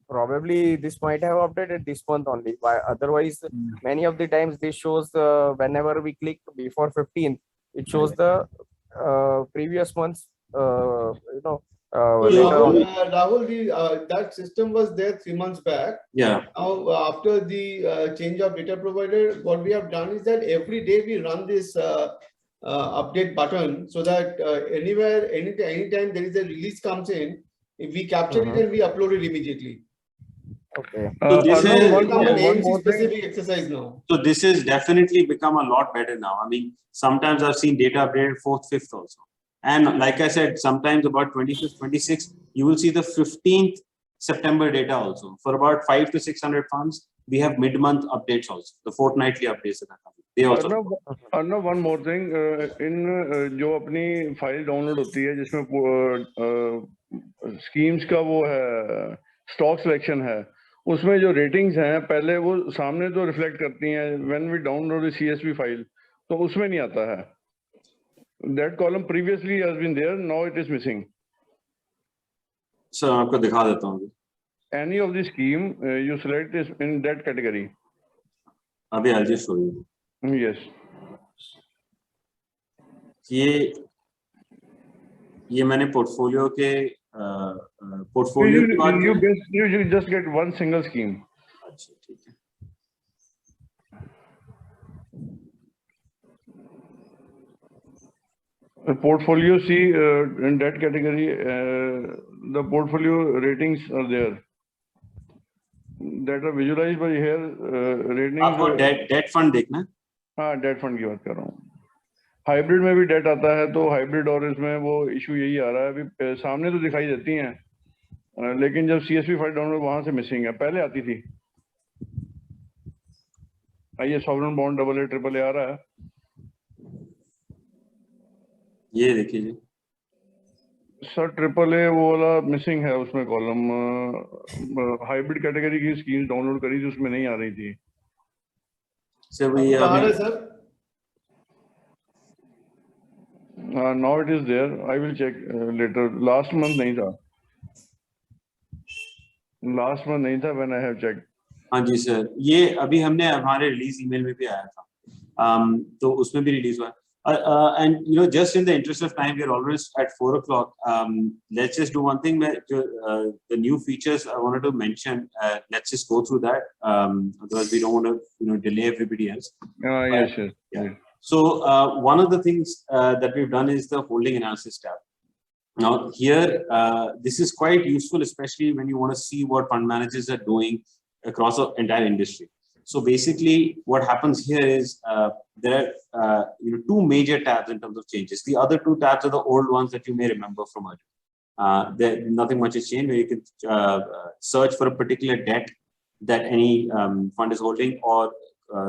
H: Probably this might have updated this month only. Otherwise, many of the times this shows whenever we click before 15th, it shows the previous months, later on.
F: Rahul, that system was there 3 months back.
A: Yeah.
F: Now, after the change of data provider, what we have done is that every day we run this update button so that anywhere, anytime there is a release comes in, if we capture it and we upload it immediately.
H: Okay.
A: So this is
F: one AMC specific exercise now.
A: So this has definitely become a lot better now. I mean, sometimes I've seen data updated 4th, 5th also. And like I said, sometimes about 25th, 26th, you will see the 15th September data also. For about 500 to 600 funds, we have mid-month updates also, the fortnightly updates that are coming. They also.
E: Arnav, one more thing. In जो अपनी file download होती है, जिसमें schemes का वो है, stock selection है, उसमें जो ratings हैं, पहले वो सामने तो reflect करती हैं. When we download the CSV file, तो उसमें नहीं आता है. That column previously has been there, now it is missing.
A: So आपको दिखा देता हूँ.
E: Any of the scheme you select is in that category.
A: अभी I'll just show you.
E: Yes.
A: ये मैंने portfolio के portfolio की बात
E: You just get one single scheme.
A: अच्छा ठीक है.
E: The portfolio see in that category, the portfolio ratings are there. That are visualized by here. Ratings.
A: आपको debt fund देखना है?
E: हाँ, debt fund की बात कर रहा हूँ. Hybrid में भी debt आता है, तो hybrid और इसमें वो issue यही आ रहा है. अभी सामने तो दिखाई देती हैं, लेकिन जब CSV फाइल डाउनलोड वहाँ से मिसिंग है. पहले आती थी. आइए sovereign bond AA AAA आ रहा है.
A: ये देखिए जी.
E: सर AAA वो वाला मिसिंग है उसमें कॉलम. हाइब्रिड कैटेगरी की स्कीम डाउनलोड करी थी, उसमें नहीं आ रही थी.
A: सर वो ये
F: आ रहा है sir.
E: Now it is there. I will check later. Last month नहीं था. Last month नहीं था when I have checked.
A: हाँ जी सर, ये अभी हमने हमारे रिलीज ईमेल में भी आया था. तो उसमें भी रिलीज हुआ. And just in the interest of time, we're always at 4 o'clock. Let's just do one thing. The new features I wanted to mention. Let's just go through that. Otherwise, we don't want to delay everybody else.
E: Yes, yes.
A: Yeah. So one of the things that we've done is the holding analysis tab. Now here, this is quite useful, especially when you want to see what fund managers are doing across the entire industry. So basically, what happens here is there are two major tabs in terms of changes. The other two tabs are the old ones that you may remember from earlier. Nothing much has changed. Where you can search for a particular debt that any fund is holding, or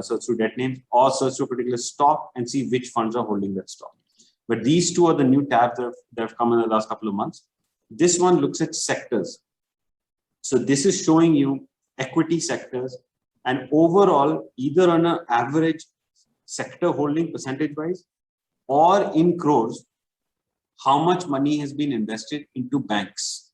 A: search through debt names or search through a particular stock and see which funds are holding that stock. But these two are the new tabs that have come in the last couple of months. This one looks at sectors. So this is showing you equity sectors and overall, either on an average sector holding percentage wise or in crores, how much money has been invested into banks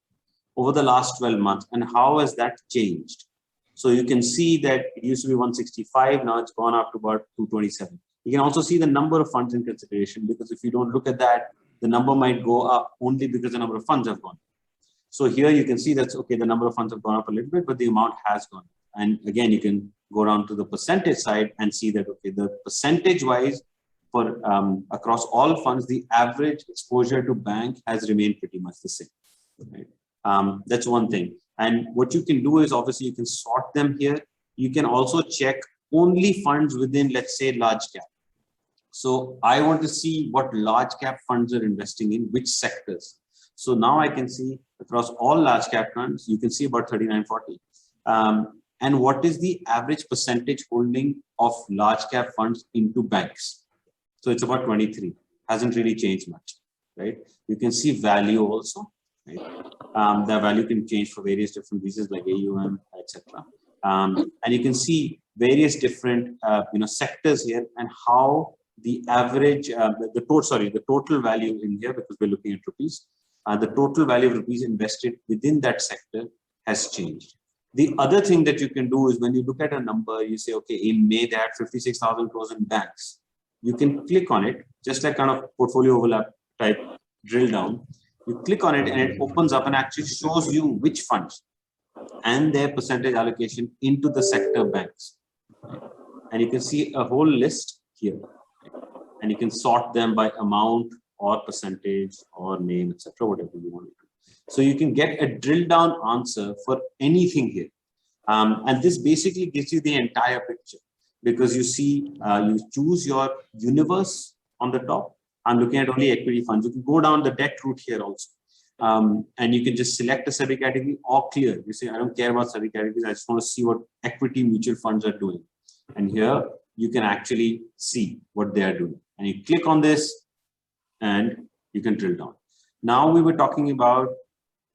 A: over the last 12 months and how has that changed? So you can see that it used to be 165, now it's gone up to about 227. You can also see the number of funds in consideration, because if you don't look at that, the number might go up only because the number of funds have gone. So here you can see that's okay, the number of funds have gone up a little bit, but the amount has gone. And again, you can go down to the percentage side and see that, okay, the percentage wise for across all funds, the average exposure to bank has remained pretty much the same. Right? That's one thing. And what you can do is obviously you can sort them here. You can also check only funds within, let's say, large cap. So I want to see what large cap funds are investing in, which sectors. So now I can see across all large cap funds, you can see about 3940. And what is the average percentage holding of large cap funds into banks? So it's about 23, hasn't really changed much, right? You can see value also, right? The value can change for various different reasons like AUM, etc. And you can see various different sectors here and how the average, the total value in here, because we're looking at rupees, the total value of rupees invested within that sector has changed. The other thing that you can do is when you look at a number, you say, okay, in May they had 56,000 crores in banks. You can click on it, just like kind of portfolio overlap type drill down. You click on it and it opens up and actually shows you which funds and their percentage allocation into the sector banks. And you can see a whole list here. And you can sort them by amount or percentage or name, etc., whatever you want to do. So you can get a drill down answer for anything here. And this basically gives you the entire picture, because you see, you choose your universe on the top. I'm looking at only equity funds. You can go down the debt route here also. And you can just select a SEBI category or clear. You say, I don't care about SEBI categories. I just want to see what equity mutual funds are doing. And here you can actually see what they are doing. And you click on this and you can drill down. Now we were talking about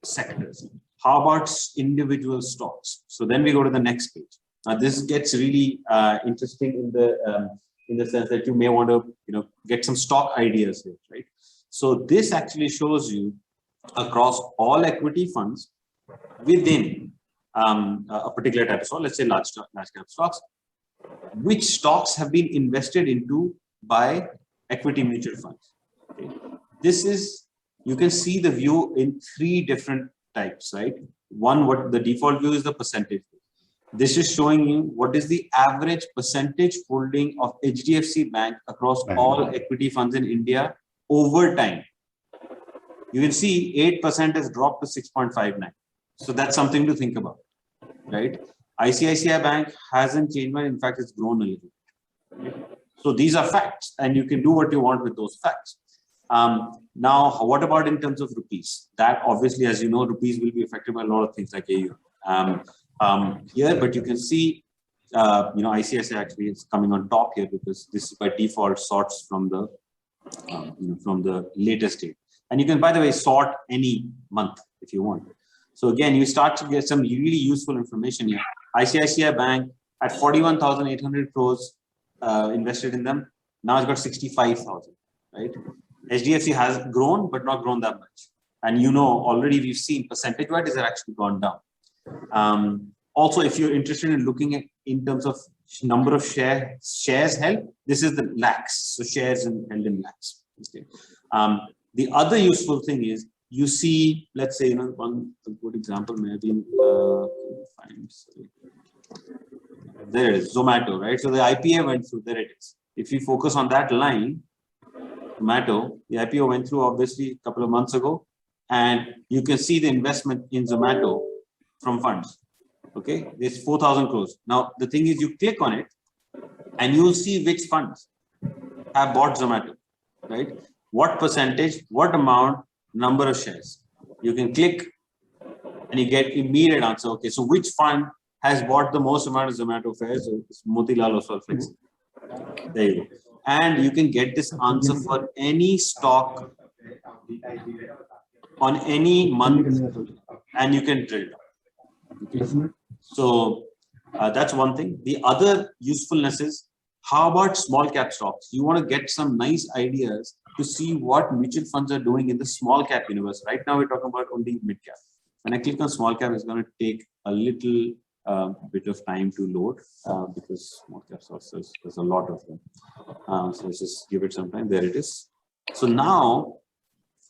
A: sectors. How about individual stocks? So then we go to the next page. Now this gets really interesting in the sense that you may want to get some stock ideas here, right? So this actually shows you across all equity funds within a particular type of stock, let's say large cap stocks, which stocks have been invested into by equity mutual funds. Okay. This is, you can see the view in three different types, right? One, what the default view is the percentage. This is showing you what is the average percentage holding of HDFC Bank across all equity funds in India over time. You can see 8% has dropped to 6.59. So that's something to think about, right? ICICI Bank hasn't changed much. In fact, it's grown a little bit. Right? So these are facts, and you can do what you want with those facts. Now, what about in terms of rupees? That obviously, as you know, rupees will be affected by a lot of things like AU. Here, but you can see, ICICI actually is coming on top here because this by default sorts from the latest date. And you can, by the way, sort any month if you want. So again, you start to get some really useful information here. ICICI Bank at 41,800 crores invested in them. Now it's got 65,000, right? HDFC has grown, but not grown that much. And already we've seen percentage-wise it has actually gone down. Also, if you're interested in looking at in terms of number of shares held, this is the lakhs. So shares held in lakhs. Okay. The other useful thing is you see, let's say, one good example may have been, there it is, Zomato, right? So the IPO went through, there it is. If you focus on that line, Zomato, the IPO went through obviously a couple of months ago, and you can see the investment in Zomato from funds. Okay, there's 4,000 crores. Now, the thing is you click on it and you'll see which funds have bought Zomato, right? What percentage, what amount, number of shares. You can click and you get immediate answer. Okay, so which fund has bought the most amount of Zomato fares. So it's Motilal Oswal Flexi. There you go. And you can get this answer for any stock on any month, and you can drill down. Okay. So that's one thing. The other usefulness is, how about small cap stocks? You want to get some nice ideas to see what mutual funds are doing in the small cap universe. Right now, we're talking about only mid cap. When I click on small cap, it's going to take a little bit of time to load because small cap stocks, there's a lot of them. So let's just give it some time. There it is. So now,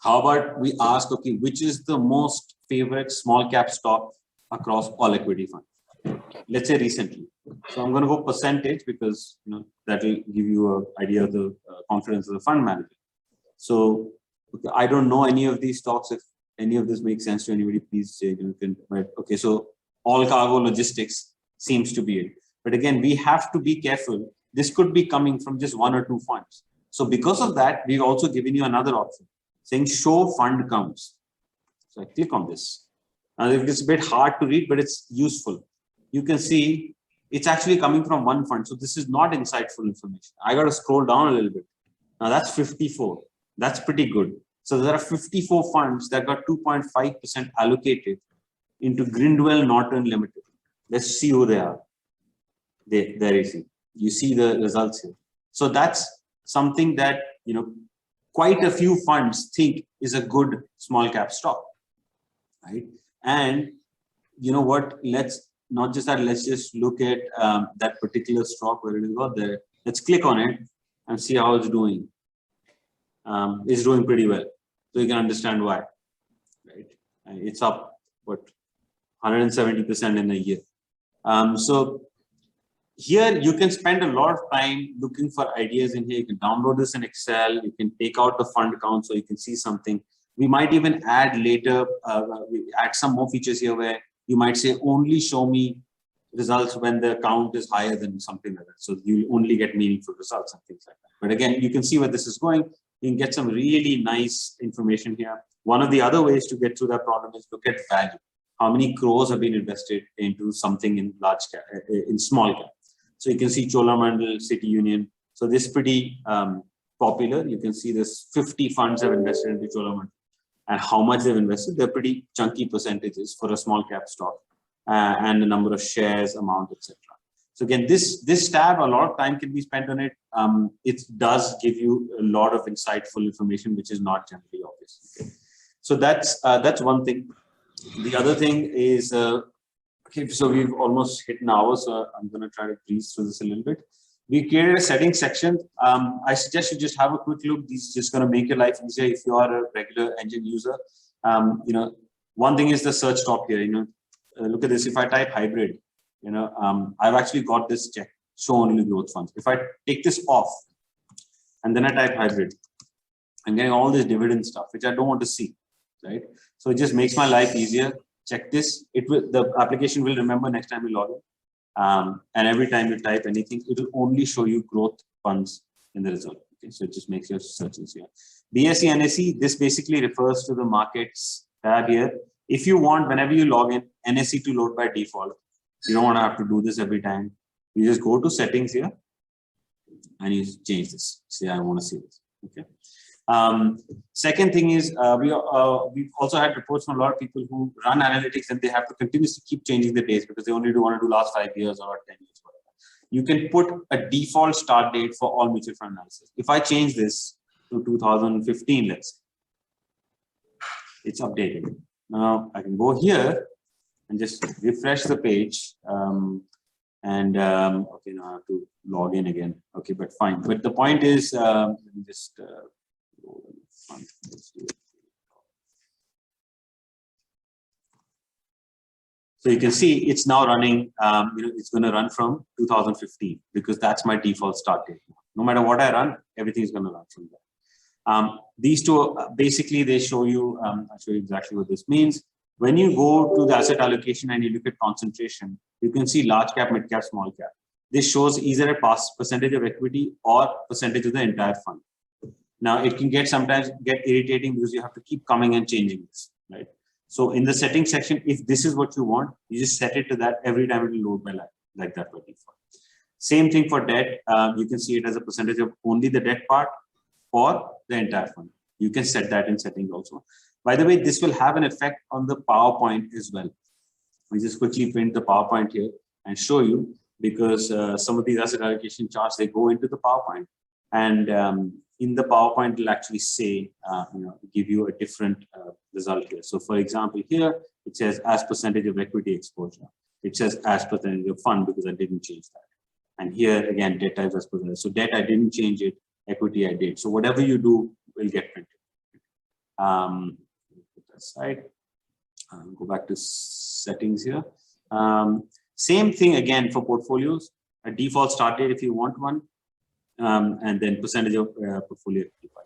A: how about we ask, okay, which is the most favorite small cap stock across all equity funds? Let's say recently. So I'm going to go percentage because that will give you an idea of the confidence of the fund manager. So okay, I don't know any of these stocks. If any of this makes sense to anybody, please say. Okay, so all cargo logistics seems to be it. But again, we have to be careful. This could be coming from just one or two funds. So because of that, we've also given you another option saying show fund counts. So I click on this. Now it's a bit hard to read, but it's useful. You can see it's actually coming from one fund. So this is not insightful information. I got to scroll down a little bit. Now that's 54. That's pretty good. So there are 54 funds that got 2.5% allocated into Grindwell Norton Limited. Let's see who they are. There you see. You see the results here. So that's something that quite a few funds think is a good small cap stock, right? And you know what? Let's not just that. Let's just look at that particular stock where it is got there. Let's click on it and see how it's doing. It's doing pretty well, so you can understand why, right? It's up what 170% in a year. So here you can spend a lot of time looking for ideas in here. You can download this in Excel. You can take out the fund count so you can see something. We might even add later, we add some more features here where you might say only show me results when the count is higher than something like that. So you only get meaningful results and things like that. But again, you can see where this is going. You can get some really nice information here. One of the other ways to get through that problem is look at value. How many crores have been invested into something in large cap, in small cap. So you can see Cholamandalam, City Union. So this is pretty popular. You can see this 50 funds have invested into Cholamandalam, and how much they've invested. They're pretty chunky percentages for a small cap stock, and the number of shares, amount, etc. So again, this tab, a lot of time can be spent on it. It does give you a lot of insightful information, which is not generally obvious. Okay. So that's one thing. The other thing is, okay, so we've almost hit an hour, so I'm going to try to breeze through this a little bit. We created a settings section. I suggest you just have a quick look. This is just going to make your life easier if you are a regular engine user. One thing is the search top here. Look at this. If I type hybrid, I've actually got this check, show only growth funds. If I take this off and then I type hybrid, I'm getting all this dividend stuff, which I don't want to see, right? So it just makes my life easier. Check this. The application will remember next time you log in. And every time you type anything, it will only show you growth funds in the result. Okay, so it just makes your search easier. BSE, NSE, this basically refers to the markets tab here. If you want, whenever you log in, NSE to load by default, you don't want to have to do this every time. You just go to settings here and you change this. Say, I want to see this. Okay. Second thing is we've also had reports from a lot of people who run analytics and they have to continuously keep changing the dates because they only want to do last 5 years or 10 years, whatever. You can put a default start date for all mutual fund analysis. If I change this to 2015, let's say, it's updated. Now I can go here and just refresh the page. Okay, now I have to log in again. Okay, but fine. But the point is, let me just so you can see it's now running, it's going to run from 2015 because that's my default start date. No matter what I run, everything is going to run from there. These two, basically, they show you, I'll show you exactly what this means. When you go to the asset allocation and you look at concentration, you can see large cap, mid cap, small cap. This shows either a percentage of equity or percentage of the entire fund. Now, it can sometimes get irritating because you have to keep coming and changing this, right? So in the settings section, if this is what you want, you just set it to that. Every time it will load by like that by default. Same thing for debt. You can see it as a percentage of only the debt part or the entire fund. You can set that in settings also. By the way, this will have an effect on the PowerPoint as well. We just quickly print the PowerPoint here and show you, because some of these asset allocation charts, they go into the PowerPoint, and in the PowerPoint it'll actually say, give you a different result here. So for example, here it says as percentage of equity exposure. It says as percentage of fund, because I didn't change that. And here again, debt type as percentage. So debt I didn't change it, equity I did. So whatever you do will get printed. Put that aside. Go back to settings here. Same thing again for portfolios, a default start date if you want one, and then percentage of portfolio,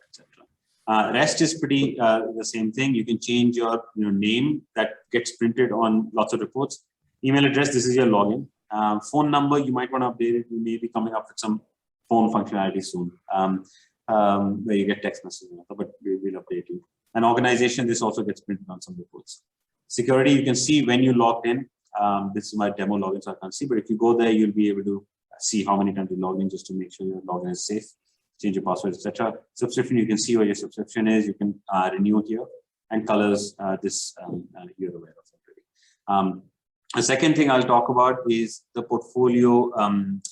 A: etc. Rest is pretty the same thing. You can change your name that gets printed on lots of reports. Email address, this is your login. Phone number, you might want to update it. We may be coming up with some phone functionality soon, where you get text messages, but we will update you. And organization, this also gets printed on some reports. Security, you can see when you logged in. This is my demo login, so I can't see, but if you go there, you'll be able to see how many times you log in, just to make sure your login is safe, change your password, etc. Subscription, you can see where your subscription is. You can renew here, and colors, this you're aware of already. The second thing I'll talk about is the portfolio and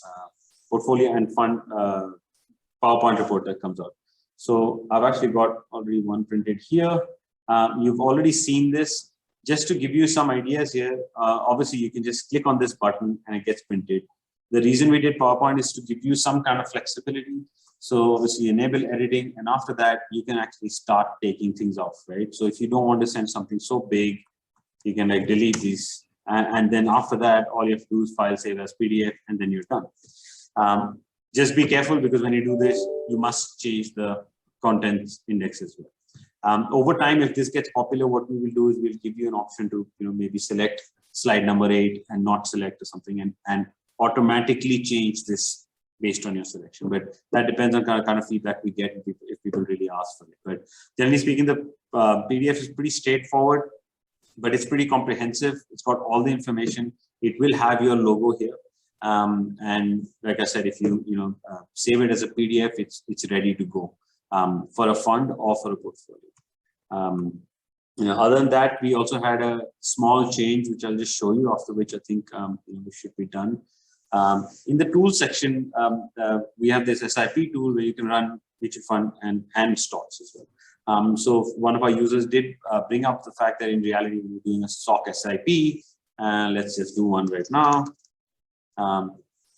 A: fund PowerPoint report that comes out. So I've actually got already one printed here. You've already seen this. Just to give you some ideas here, obviously you can just click on this button and it gets printed. The reason we did PowerPoint is to give you some kind of flexibility. So obviously enable editing, and after that you can actually start taking things off, right? So if you don't want to send something so big, you can like delete these, and then after that all you have to do is file save as PDF, and then you're done. Just be careful, because when you do this, you must change the contents index as well. Over time, if this gets popular, what we will do is we'll give you an option to maybe select slide number 8 and not select or something, and automatically change this based on your selection. But that depends on kind of feedback we get if people really ask for it. But generally speaking, the PDF is pretty straightforward, but it's pretty comprehensive. It's got all the information. It will have your logo here. And like I said, if you save it as a PDF, it's ready to go for a fund or for a portfolio. Other than that, we also had a small change, which I'll just show you, after which I think we should be done. In the tools section, we have this SIP tool where you can run mutual fund and stocks as well. So one of our users did bring up the fact that in reality, we're doing a stock SIP. Let's just do one right now.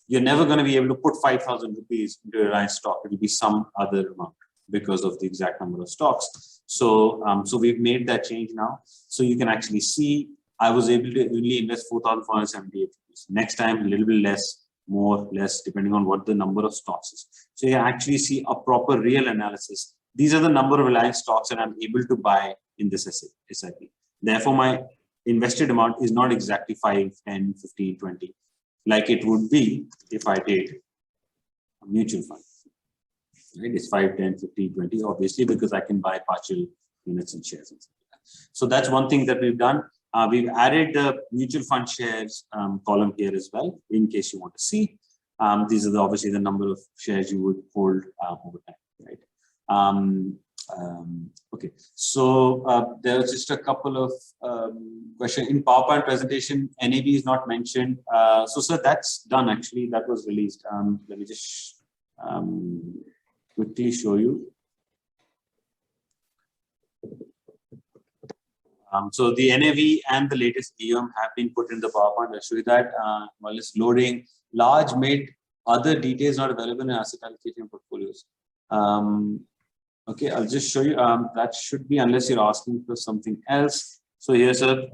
A: You're never going to be able to put 5,000 rupees into a Reliance stock. It will be some other amount because of the exact number of stocks. So, so we've made that change now. So you can actually see I was able to only invest 4,478 rupees. Next time, a little bit less, more, less, depending on what the number of stocks is. So you actually see a proper real analysis. These are the number of Reliance stocks that I'm able to buy in this SIP. Therefore, my invested amount is not exactly 5, 10, 15, 20, like it would be if I did a mutual fund. Right? It's 5, 10, 15, 20, obviously, because I can buy partial units and shares. And stuff like that. So that's one thing that we've done. We've added the mutual fund shares column here as well, in case you want to see. These are obviously the number of shares you would hold over time, right? Okay, so there's just a couple of questions. In PowerPoint presentation, NAV is not mentioned. So sir, that's done actually, that was released. Let me just quickly show you. So the NAV and the latest EOM have been put in the PowerPoint. I'll show you that while it's loading. Large, mid, other details not available in asset allocation portfolios. Okay, I'll just show you. That should be, unless you're asking for something else. So here, sir,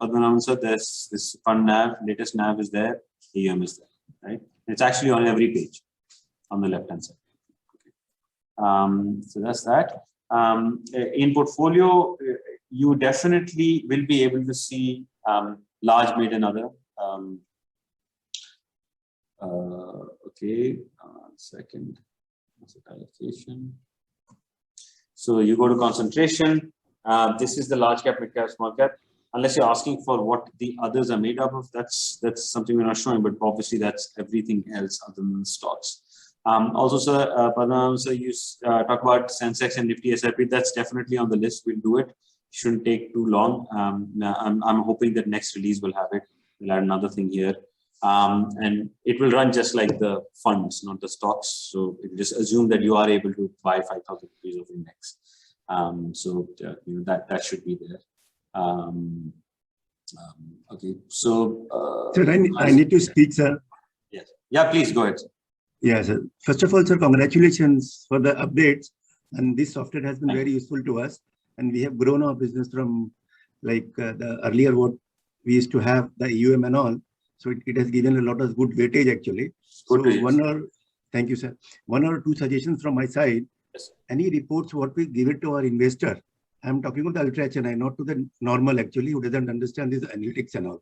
A: Padmanabhan sir, there's this fund NAV, latest NAV is there, EOM is there, right? It's actually on every page on the left-hand side. Okay. So that's that. In portfolio, you definitely will be able to see large, mid, and other. Okay, second, asset allocation. So you go to concentration, This is the large cap, mid cap, small cap. Unless you're asking for what the others are made up of, that's something we're not showing, but obviously that's everything else other than stocks. Also, sir, Padmanabhan, sir, you talk about Sensex and Nifty SIP. That's definitely on the list. We'll do it. Shouldn't take too long. I'm hoping that next release will have it. We'll add another thing here. And it will run just like the funds, not the stocks. So you just assume that you are able to buy 5,000 rupees of index. That should be there. Okay, so
I: sir, I need to speak, sir.
A: Yes. Yeah, please go ahead, sir.
I: Yeah, sir. First of all, sir, congratulations for the updates. And this software has been very useful to us. And we have grown our business from like the earlier what we used to have, the AUM and all. So it has given a lot of good weightage actually. Thank you, sir. One or two suggestions from my side.
A: Yes.
I: Any reports what we give it to our investor. I'm talking about the ultra HNI, not to the normal actually, who doesn't understand this analytics and all.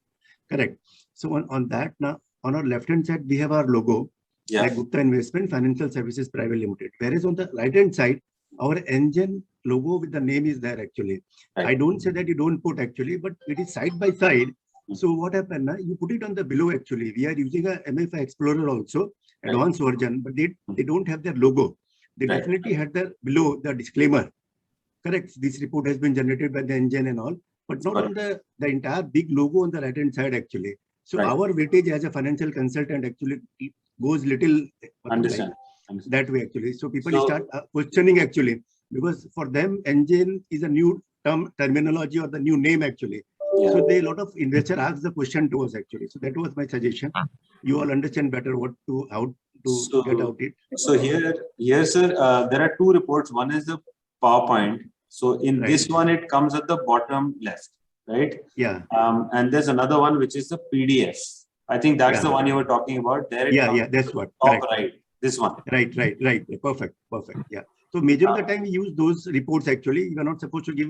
I: Correct. So on that now, on our left hand side, we have our logo, like Gupta Investment Financial Services Private Limited. Whereas on the right hand side, our engine logo with the name is there actually.
A: Right.
I: I don't say that you don't put actually, but it is side by side. So what happened now? You put it on the below actually. We are using a MFI Explorer also, advanced version, but they don't have their logo. They definitely had the below the disclaimer. Correct. This report has been generated by the engine and all, but not on the entire big logo on the right hand side actually. So our weightage as a financial consultant actually goes little that way actually. So people start questioning actually, because for them engine is a new terminology or the new name actually. So they a lot of investors ask the question to us actually. So that was my suggestion. You all understand better how to get out it.
A: So here, sir, there are two reports. One is the PowerPoint. So in this one, it comes at the bottom left, right?
I: Yeah.
A: And there's another one which is the PDF. I think that's the one you were talking about. There.
I: That's what.
A: Top right. This one.
I: Right. Perfect. Yeah. So major of the time we use those reports actually. You are not supposed to give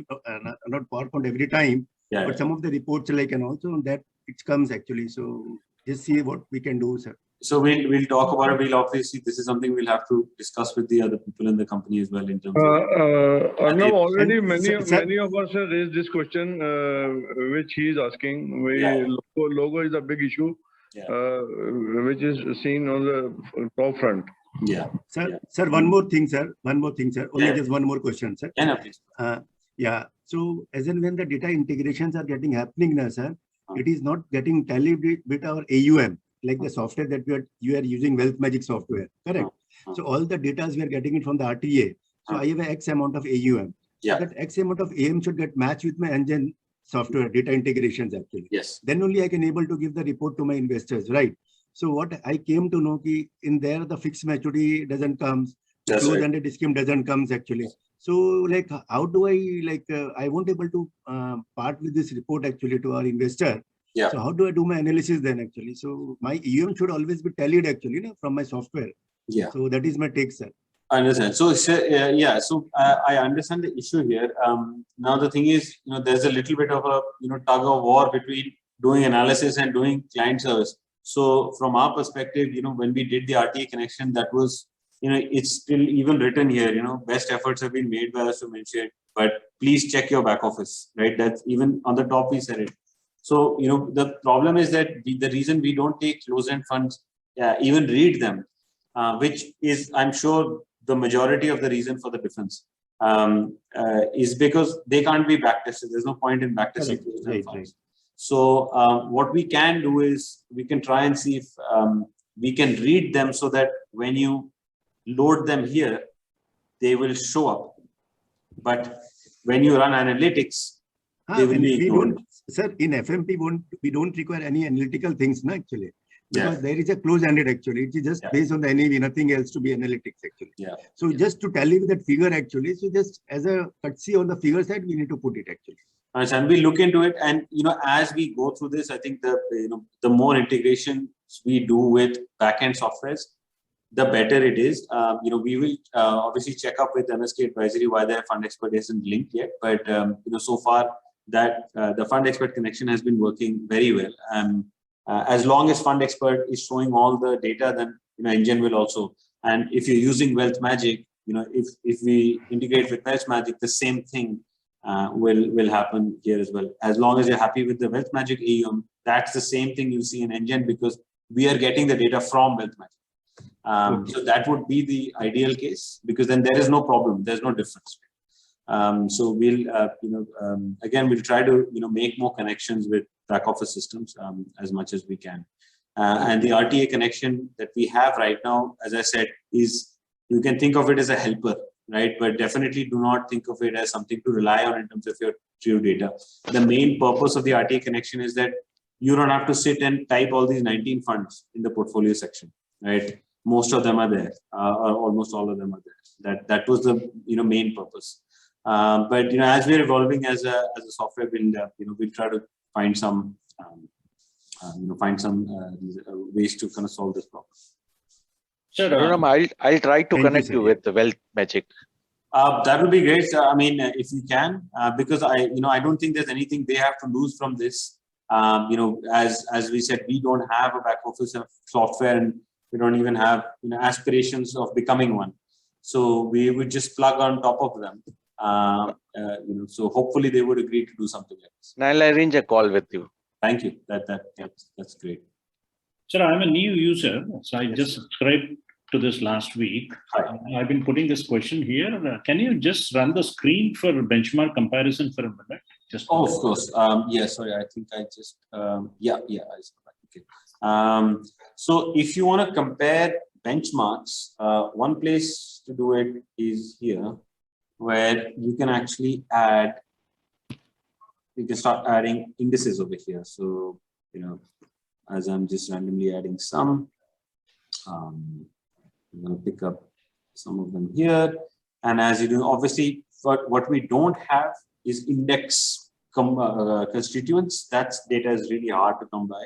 I: not PowerPoint every time. But some of the reports like and also on that it comes actually. So just see what we can do, sir.
A: So we'll talk about it. We'll obviously, this is something we'll have to discuss with the other people in the company as well in terms of.
E: Arnav, already many of us have raised this question, which he is asking. Logo is a big issue, which is seen on the top front.
A: Yeah.
I: Sir, one more thing, sir. Only just one more question, sir.
A: Please.
I: So as and when the data integrations are happening now, sir, it is not getting tallied with our AUM, like the software that you are using, Wealth Magic software, correct? So all the data we are getting it from the RTA. So I have an X amount of AUM. So that X amount of AUM should get matched with my engine software data integrations actually.
A: Yes.
I: Then only I can able to give the report to my investors, right? So what I came to know in there the fixed maturity doesn't come, the closed-ended scheme doesn't come actually. So like how do I I won't able to part with this report actually to our investor. So how do I do my analysis then actually? So my EM should always be tallied actually from my software. So that is my take, sir.
A: I understand. So so I understand the issue here. Now the thing is, there's a little bit of a tug of war between doing analysis and doing client service. So from our perspective, when we did the RTA connection, that was it's still even written here, best efforts have been made by us to mention it, but please check your back office, right? That's even on the top, we said it. So, the problem is that the reason we don't take closed-end funds, even read them, which is, I'm sure, the majority of the reason for the difference, is because they can't be backtested. There's no point in backtesting closed-end funds. So, what we can do is we can try and see if we can read them so that when you load them here, they will show up. But when you run analytics, they will be ignored.
I: Sir, in FMP, we don't require any analytical things, actually. Because there is a closed-ended actually. It is just based on the NAV, nothing else to be analytics actually. So just to tally with that figure actually, so just as a courtesy on the figure side, we need to put it actually.
A: And we look into it, and as we go through this, I think the more integration we do with backend softwares, the better it is. We will obviously check up with MSK Advisory why their fund expert isn't linked yet, but so far that the fund expert connection has been working very well. As long as fund expert is showing all the data, then engine will also. And if you're using Wealth Magic, if we integrate with Wealth Magic, the same thing will happen here as well. As long as you're happy with the Wealth Magic AUM, that's the same thing you see in Engine, because we are getting the data from Wealth Magic. So that would be the ideal case, because then there is no problem, there's no difference. So we'll, again, we'll try to, make more connections with back office systems as much as we can. And the RTA connection that we have right now, as I said, is, you can think of it as a helper, right? But definitely do not think of it as something to rely on in terms of your true data. The main purpose of the RTA connection is that you don't have to sit and type all these 19 funds in the portfolio section, right? Most of them are there, or almost all of them are there. That was the main purpose. But as we're evolving as a software builder, we'll try to find some ways to kind of solve this problem.
G: Sure.
D: I'll try to
I: Thank you,
D: connect
I: sir.
D: you with the Wealth Magic.
A: That would be great. I mean, if you can, because I don't think there's anything they have to lose from this. As we said, we don't have a back office of software, and we don't even have aspirations of becoming one. So we would just plug on top of them. So hopefully they would agree to do something like this.
D: I'll arrange a call with you.
A: Thank you. That's great.
J: Sir, I'm a new user, so I just subscribed to this last week. I've been putting this question here. Can you just run the screen for benchmark comparison for a minute? Just
A: of course. Yeah, sorry, I think I just okay. So if you want to compare benchmarks, one place to do it is here, where you can actually add, you can start adding indices over here. So, as I'm just randomly adding some, I'm going to pick up some of them here. And as you do, obviously, what we don't have is index constituents. That data is really hard to come by.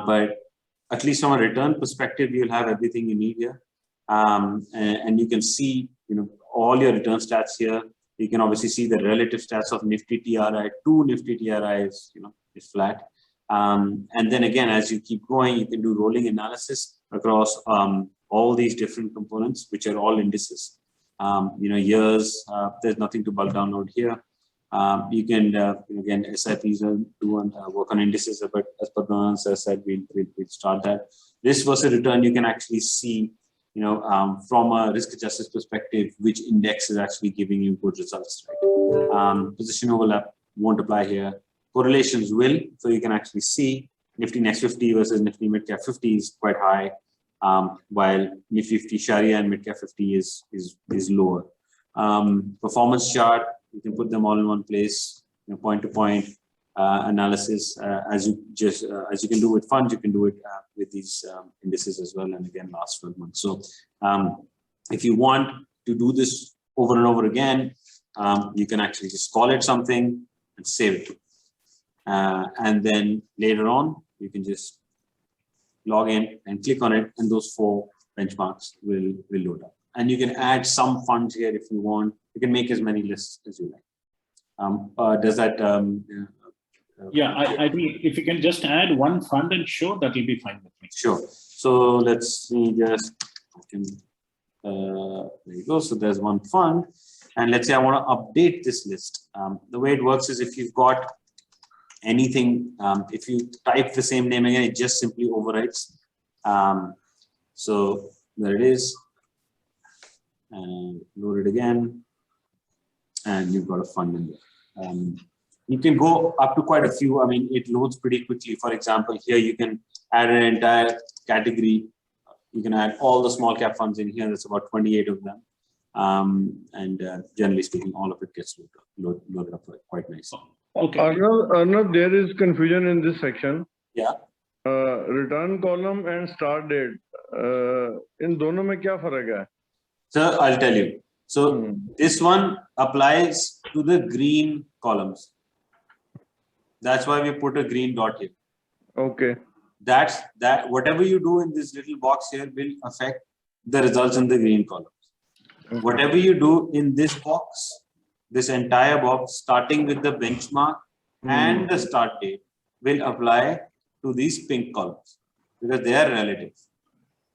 A: But at least from a return perspective, you'll have everything you need here. And you can see, all your return stats here. You can obviously see the relative stats of Nifty TRI. 2 Nifty TRI is, is flat. And then again, as you keep going, you can do rolling analysis across all these different components, which are all indices. Years, there's nothing to bulk download here. You can, again, SIPs work on indices, but as Padmanabhan said, we'll start that. Risk versus return, you can actually see, from a risk-adjusted perspective, which index is actually giving you good results, right? Position overlap won't apply here. Correlations will, so you can actually see Nifty Next 50 versus Nifty Midcap 50 is quite high, while Nifty 50 Sharia and Midcap 50 is lower. Performance chart, you can put them all in one place, point-to-point analysis, as you can do with funds, you can do it with these indices as well, and again, last 12 months. So if you want to do this over and over again, you can actually just call it something and save it. And then later on, you can just log in and click on it, and those 4 benchmarks will load up. And you can add some funds here if you want. You can make as many lists as you like. Does that?
J: Yeah, I think if you can just add one fund and show, that will be fine with me.
A: Sure. So let's see. Just there you go. So there's one fund, and let's say I want to update this list. The way it works is if you've got anything, if you type the same name again, it just simply overwrites. So there it is, and load it again, and you've got a fund in there. You can go up to quite a few. I mean, it loads pretty quickly. For example, here you can add an entire category. You can add all the small cap funds in here. There's about 28 of them. And generally speaking, all of it gets loaded up quite nicely.
E: Okay. Arnav, there is confusion in this section.
A: Yeah.
E: Return column and start date. In दोनों में क्या फर्क है?
A: Sir, I'll tell you. So this one applies to the green columns. That's why we put a green dot here.
E: Okay.
A: That whatever you do in this little box here will affect the results in the green columns. Okay. Whatever you do in this box, this entire box, starting with the benchmark and the start date, will apply to these pink columns because they are relative.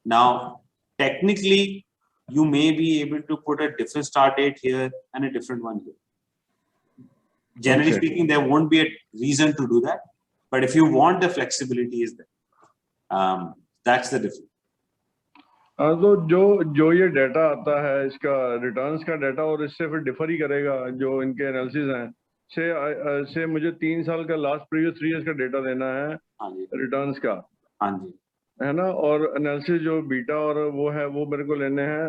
A: Now, technically, you may be able to put a different start date here and a different one here. Generally
E: Okay.
A: speaking, there won't be a reason to do that. But if you want, the flexibility is there. That's the difference.
E: हाँ, तो जो ये data आता है इसका returns का data, और इससे फिर डिफर ही करेगा जो इनके एनालिसिस हैं। से मुझे 3 साल का लास्ट प्रीवियस 3 इयर्स का डाटा देना है
A: हाँ जी,
E: रिटर्न्स का,
A: हाँ जी,
E: है ना, और एनालिसिस जो बीटा और वो है वो मेरे को लेने हैं,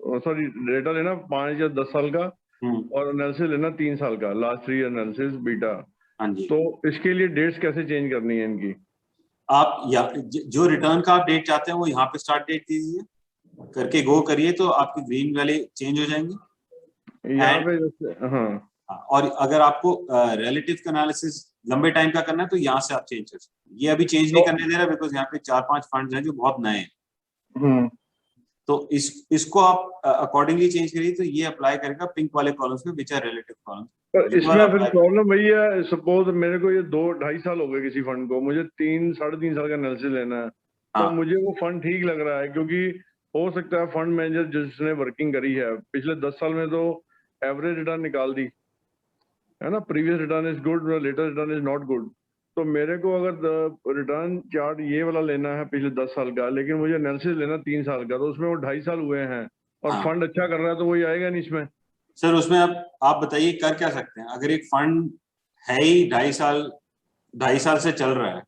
E: और सॉरी डेटा लेना 5 या 10 साल का, और एनालिसिस लेना 3 साल का, लास्ट 3 एनालिसिस बीटा।
A: हाँ जी।
E: तो इसके लिए डेट्स कैसे चेंज करनी है इनकी?
A: आप जो रिटर्न का आप डेट चाहते हैं वो यहाँ पे स्टार्ट डेट दीजिए, करके गो करिए तो आपकी ग्रीन वाले चेंज हो जाएंगे
E: यहाँ पे। हाँ,
A: और अगर आपको रिलेटिव एनालिसिस लंबे टाइम का करना है तो यहाँ से आप चेंज कर सकते हैं। ये अभी चेंज नहीं करने दे रहा बिकॉज यहाँ पे 4-5 फंड्स हैं जो बहुत नए हैं। तो इसको आप अकॉर्डिंगली चेंज करिए तो ये अप्लाई करेगा पिंक वाले कॉलम्स में विच आर रिलेटिव कॉलम्स।
E: पर इसमें फिर प्रॉब्लम वही है, सपोज मेरे को ये 2-2.5 साल हो गए किसी फंड को, मुझे 3-3.5 साल का एनालिसिस लेना है, तो मुझे वो फंड ठीक लग रहा है, क्योंकि हो सकता है फंड मैनेजर जिसने वर्किंग करी है पिछले 10 साल में तो एवरेज रिटर्न निकाल दी है ना, previous return is good, latest return is not good. तो मेरे को अगर रिटर्न चार्ट ये वाला लेना है पिछले 10 साल का, लेकिन मुझे एनालिसिस लेना 3 साल का, तो उसमें वो 2.5 साल हुए हैं और फंड अच्छा कर रहा है, तो वही आएगा नहीं इसमें।
A: सर उसमें आप बताइए कर क्या सकते हैं। अगर एक फंड है ही 2.5 साल से चल रहा है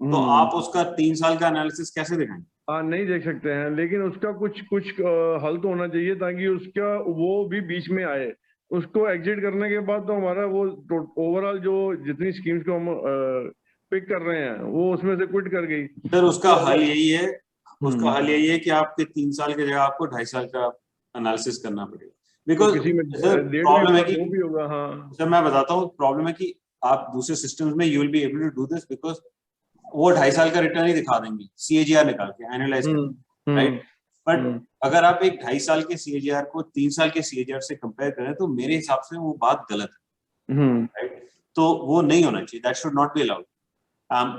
A: तो आप उसका 3 साल का एनालिसिस कैसे दिखाएंगे?
E: हाँ, नहीं देख सकते हैं, लेकिन उसका कुछ हल तो होना चाहिए ताकि उसका वो भी बीच में आए। उसको एग्जिट करने के बाद तो हमारा वो ओवरऑल जो जितनी स्कीम्स को हम पिक कर रहे हैं वो उसमें से क्विट कर गई।
A: सर उसका हल यही है, उसका हल यही है कि आपके 3 साल की जगह आपको 2.5 साल का एनालिसिस करना पड़ेगा। बिकॉज प्रॉब्लम है कि सर मैं बताता हूँ, प्रॉब्लम है कि आप दूसरे सिस्टम्स में you will be able to do this because वो 2.5 साल का रिटर्न ही दिखा देंगे CAGR निकाल के एनालाइज करके, राइट। बट अगर आप एक 2.5 साल के CAGR को 3 साल के CAGR से कंपेयर करें तो मेरे हिसाब से वो बात गलत है, राइट। तो वो नहीं होना चाहिए, that should not be allowed.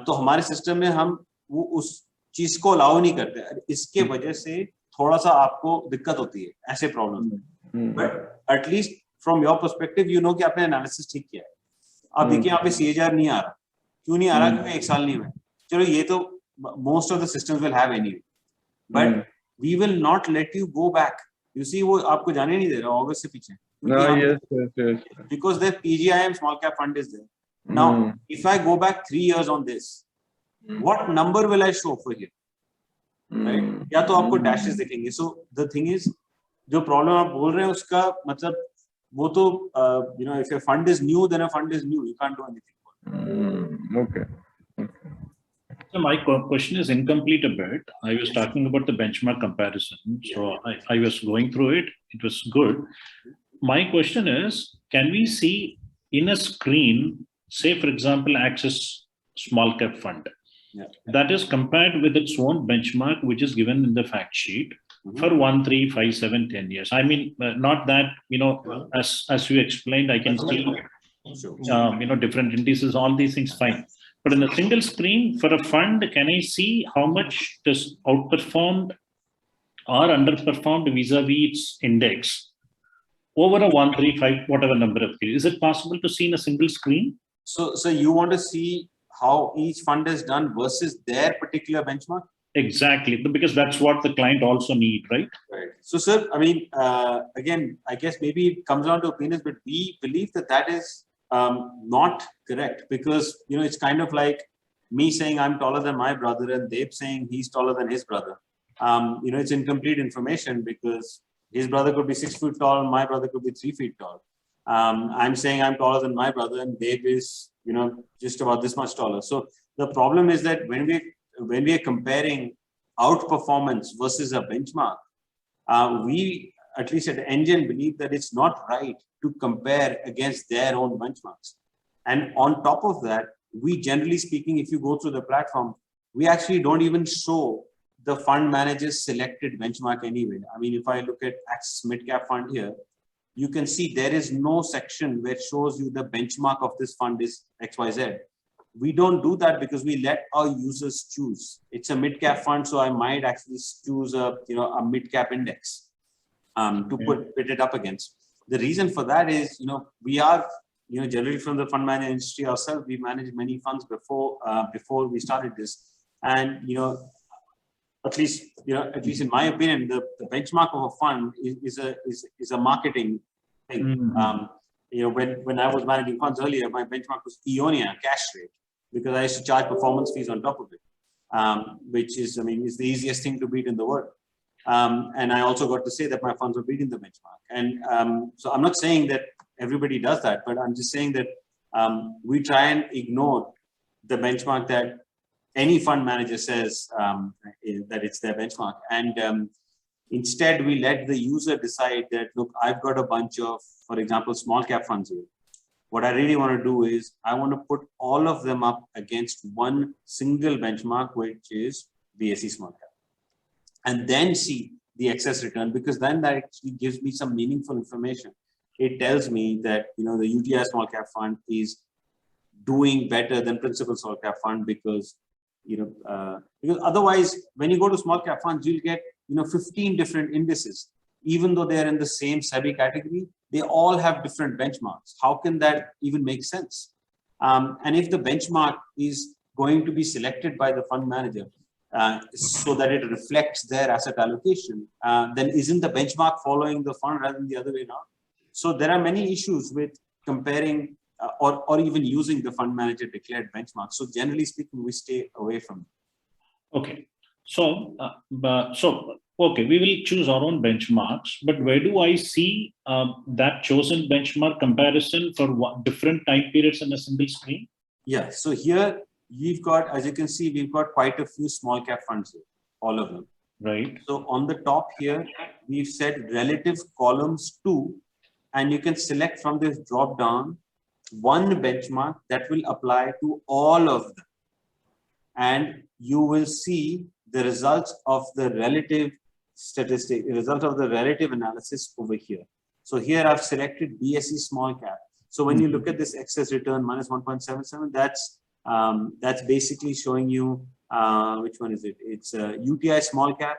A: तो हमारे सिस्टम में हम वो उस चीज को अलाउ नहीं करते, इसके वजह से थोड़ा सा आपको दिक्कत होती है ऐसे प्रॉब्लम में। But at least from your perspective you know कि आपने एनालिसिस ठीक किया है। आप देखिए यहाँ पे CAGR नहीं आ रहा, क्यों नहीं आ रहा? क्योंकि 1 साल नहीं हुआ। चलो ये तो most of the systems will have anyway, but we will not let you go back. You see वो आपको जाने नहीं दे रहा अगस्त से पीछे, because their PGIM small cap fund is there. Now, if I go back 3 years on this, what number will I show for here? Right? या तो आपको dashes दिखेंगे. So the thing is, जो problem आप बोल रहे हैं उसका मतलब वो तो you know, if a fund is new, then a fund is new. You can't do anything.
E: Okay.
J: So my question is incomplete a bit. I was talking about the benchmark comparison. So I was going through it. It was good. My question is, can we see in a screen, say for example, Axis small cap fund, that is compared with its own benchmark, which is given in the fact sheet for 1, 3, 5, 7, 10 years. I mean, not that, you know, as you explained, I can see, you know, different indices, all these things, fine. But in a single screen for a fund, can I see how much this outperformed or underperformed vis-a-vis its index over a 1, 3, 5, whatever number of years? Is it possible to see in a single screen?
A: So you want to see how each fund is done versus their particular benchmark?
J: Exactly, because that's what the client also need, right?
A: Right. So, sir, I mean, again, I guess maybe it comes down to opinions, but we believe that that is not correct, because, you know, it's kind of like me saying I'm taller than my brother and Dave saying he's taller than his brother. You know, it's incomplete information because his brother could be 6 feet tall and my brother could be 3 feet tall. I'm saying I'm taller than my brother and Dave is, you know, just about this much taller. So the problem is that when we are comparing outperformance versus a benchmark, we, at least at Engine, believe that it's not right to compare against their own benchmarks. And on top of that, we generally speaking, if you go through the platform, we actually don't even show the fund manager's selected benchmark anyway. I mean, if I look at Axis Midcap Fund here, you can see there is no section where it shows you the benchmark of this fund is XYZ. We don't do that because we let our users choose. It's a mid-cap fund, so I might actually choose a, you know, a mid-cap index to put it up against. The reason for that is, you know, we are generally from the fund manager industry ourselves, we managed many funds before we started this. And, at least in my opinion, the benchmark of a fund is a marketing thing. When I was managing funds earlier, my benchmark was Eonia cash rate, because I used to charge performance fees on top of it, which is the easiest thing to beat in the world. And I also got to say that my funds were beating the benchmark. And so I'm not saying that everybody does that, but I'm just saying that we try and ignore the benchmark that any fund manager says that it's their benchmark. And instead, we let the user decide that, look, I've got a bunch of, for example, small cap funds here. What I really want to do is I want to put all of them up against one single benchmark, which is BSE small cap, and then see the excess return, because then that actually gives me some meaningful information. It tells me that, the UTI small cap fund is doing better than principal small cap fund, because otherwise, when you go to small cap funds, you'll get 15 different indices, even though they are in the same SEBI category. They all have different benchmarks. How can that even make sense? And if the benchmark is going to be selected by the fund manager so that it reflects their asset allocation, then isn't the benchmark following the fund rather than the other way around? So there are many issues with comparing or even using the fund manager declared benchmark. So generally speaking, we stay away from it.
J: Okay. So, okay, we will choose our own benchmarks, but where do I see that chosen benchmark comparison for different time periods in a single screen?
A: Yeah, so here we've got, as you can see, we've got quite a few small cap funds here, all of them.
J: Right.
A: So on the top here, we've said relative columns 2, and you can select from this drop down one benchmark that will apply to all of them. And you will see the results of the relative statistic, the result of the relative analysis over here. So here I've selected BSE small cap. So when you look at this excess return minus 1.77, that's basically showing you, which one is it? It's UTI small cap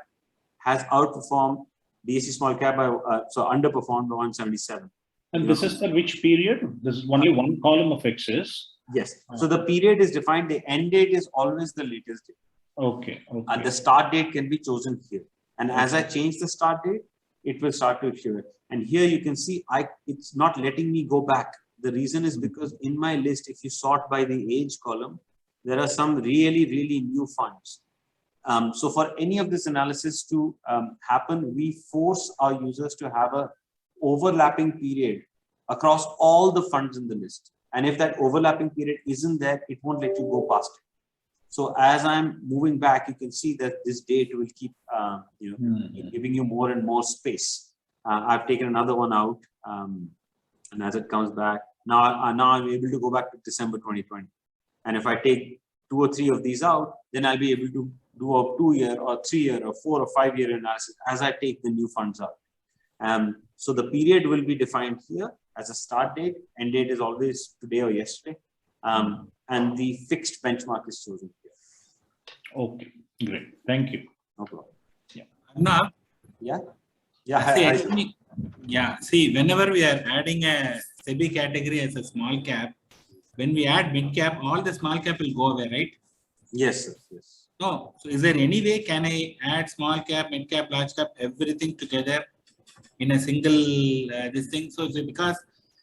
A: has outperformed BSE small cap by, so underperformed by 177.
J: And this is for which period? This is only one column of excess.
A: Yes. So the period is defined. The end date is always the latest date.
J: Okay.
A: The start date can be chosen here. And as I change the start date, it will start to appear. And here you can see it's not letting me go back. The reason is because in my list, if you sort by the age column, there are some really, really new funds. So for any of this analysis to happen, we force our users to have a overlapping period across all the funds in the list. And if that overlapping period isn't there, it won't let you go past it. So as I'm moving back, you can see that this date will keep giving you more and more space. I've taken another one out, and as it comes back, now I'm able to go back to December 2020. And if I take 2 or 3 of these out, then I'll be able to do a 2-year or 3-year or 4 or 5-year analysis as I take the new funds out. So the period will be defined here as a start date. End date is always today or yesterday. And the fixed benchmark is chosen here.
J: Okay, great. Thank you.
A: No problem.
J: Yeah.
G: Arnab?
A: Yeah.
G: See, whenever we are adding a SEBI category as a small cap, when we add mid cap, all the small cap will go away, right?
A: Yes, sir. Yes.
G: No. So is there any way can I add small cap, mid cap, large cap, everything together in a single this thing? So because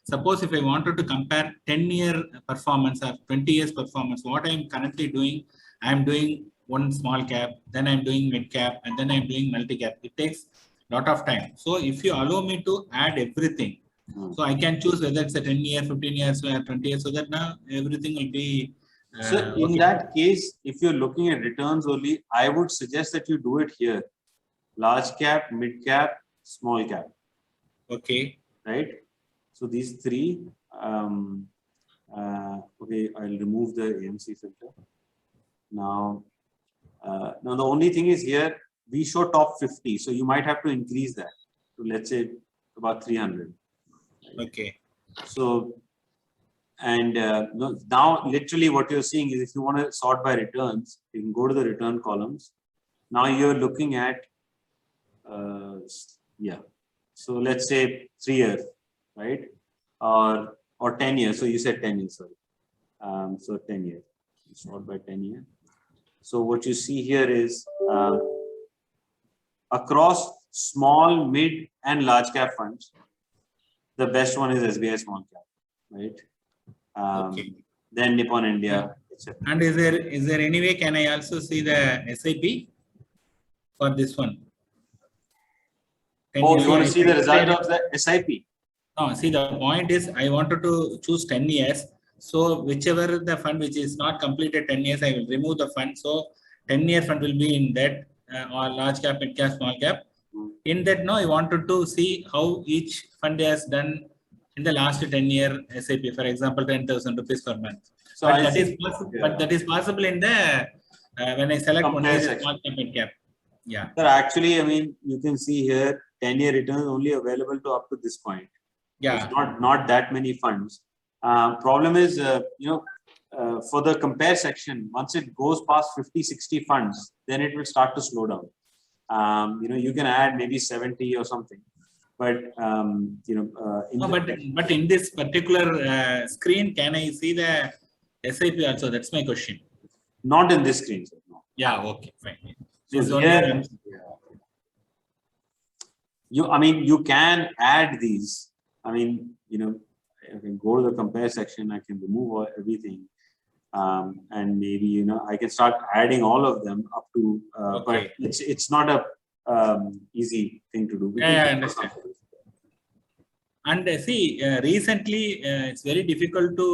G: suppose if I wanted to compare 10-year performance or 20 years performance, what I'm currently doing, I'm doing one small cap, then I'm doing mid cap, and then I'm doing multi cap. It takes a lot of time. So if you allow me to add everything, so I can choose whether it's a 10-year, 15 years, or 20 years, so that now everything will be.
A: So in that case, if you're looking at returns only, I would suggest that you do it here. Large cap, mid cap, small cap.
G: Okay.
A: Right. So these 3, okay, I'll remove the AMC filter. Now the only thing is here, we show top 50. So you might have to increase that to, let's say, about 300. Right?
G: Okay.
A: So, and now literally what you're seeing is if you want to sort by returns, you can go to the return columns. Now you're looking at, so let's say 3 years, right? Or or 10 years. So you said 10 years, sorry. So 10 years, short by 10 years. So what you see here is across small, mid, and large cap funds, the best one is SBI small cap, right?
G: Okay.
A: Then Nippon India, etc.
G: And is there any way can I also see the SIP for this one? Can
A: Oh, you want to
G: I-
A: see the result of the SIP?
G: No, see the point is I wanted to choose 10 years. So whichever the fund which is not completed 10 years, I will remove the fund. So 10-year fund will be in that or large cap, mid cap, small cap. In that, no, I wanted to see how each fund has done in the last 10-year SIP. For example, 10,000 rupees per month.
A: So
G: But
A: I
G: that
A: see,
G: is possible. But that is possible in the when I select only
A: Compare
G: the
A: section.
G: small cap, mid cap. Yeah.
A: Sir, actually, I mean, you can see here 10-year return is only available to up to this point.
G: Yeah.
A: It's not that many funds. Problem is, for the compare section, once it goes past 50, 60 funds, then it will start to slow down. You can add maybe 70 or something, but
G: No, but in this particular screen, can I see the SIP also? That's my question.
A: not in this screen, sir, no.
G: Yeah. Okay. Fine.
A: So
G: This is only
A: here, you can add these. I mean, I can go to the compare section, I can remove everything. And maybe, I can start adding all of them up to,
G: Okay.
A: but it's not a easy thing to do.
G: Yeah, I understand. And see, recently it's very difficult to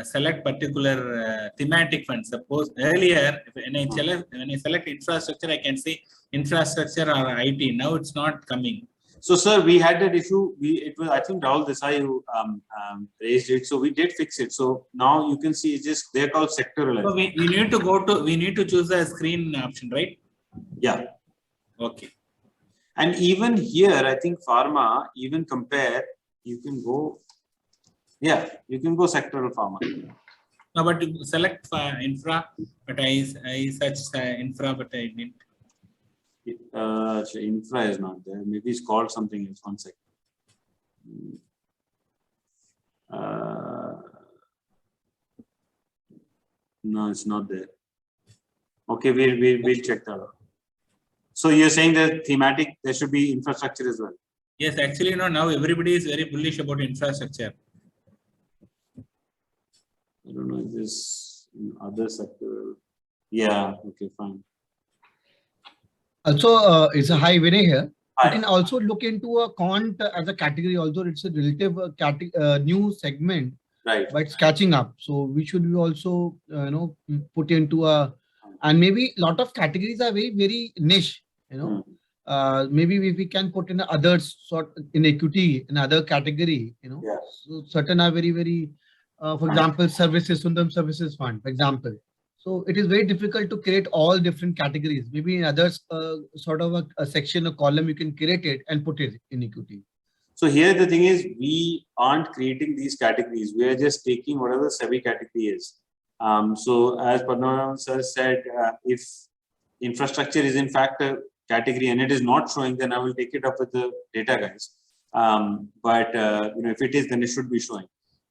G: select particular thematic funds. Suppose earlier, when I select infrastructure, I can say infrastructure or IT. Now it's not coming.
A: So, sir, we had that issue. I think Rahul Desai who raised it. So we did fix it. So now you can see it's just they're called sectoral.
G: So we need to choose the screen option, right?
A: Yeah.
G: Okay.
A: And even here, I think pharma, even compare, you can go. Yeah, you can go sectoral pharma.
G: No, but you select infra, but I searched infra, but I didn't.
A: So infra is not there. Maybe it's called something else. 1 second. No, it's not there. Okay, we'll check that out. So you're saying that thematic, there should be infrastructure as well.
G: Yes, actually, now everybody is very bullish about infrastructure.
A: I don't know if this in other sector. Yeah, okay, fine.
K: Also, it's a high Vinay here.
A: Hi.
K: You can also look into a quant as a category, although it's a relative new segment,
A: Right.
K: but it's catching up. So we should be also, put into and maybe a lot of categories are very, very niche, maybe we can put in others sort in equity, in other category,
A: Yeah.
K: So certain are very, very, for example, services, Sundam Services Fund, for example. So it is very difficult to create all different categories. Maybe in others, sort of a section, a column, you can create it and put it in equity.
A: So here the thing is, we aren't creating these categories. We are just taking whatever the SEBI category is. So as Padmanabhan sir said, if infrastructure is in fact a category and it is not showing, then I will take it up with the data guys. But if it is, then it should be showing.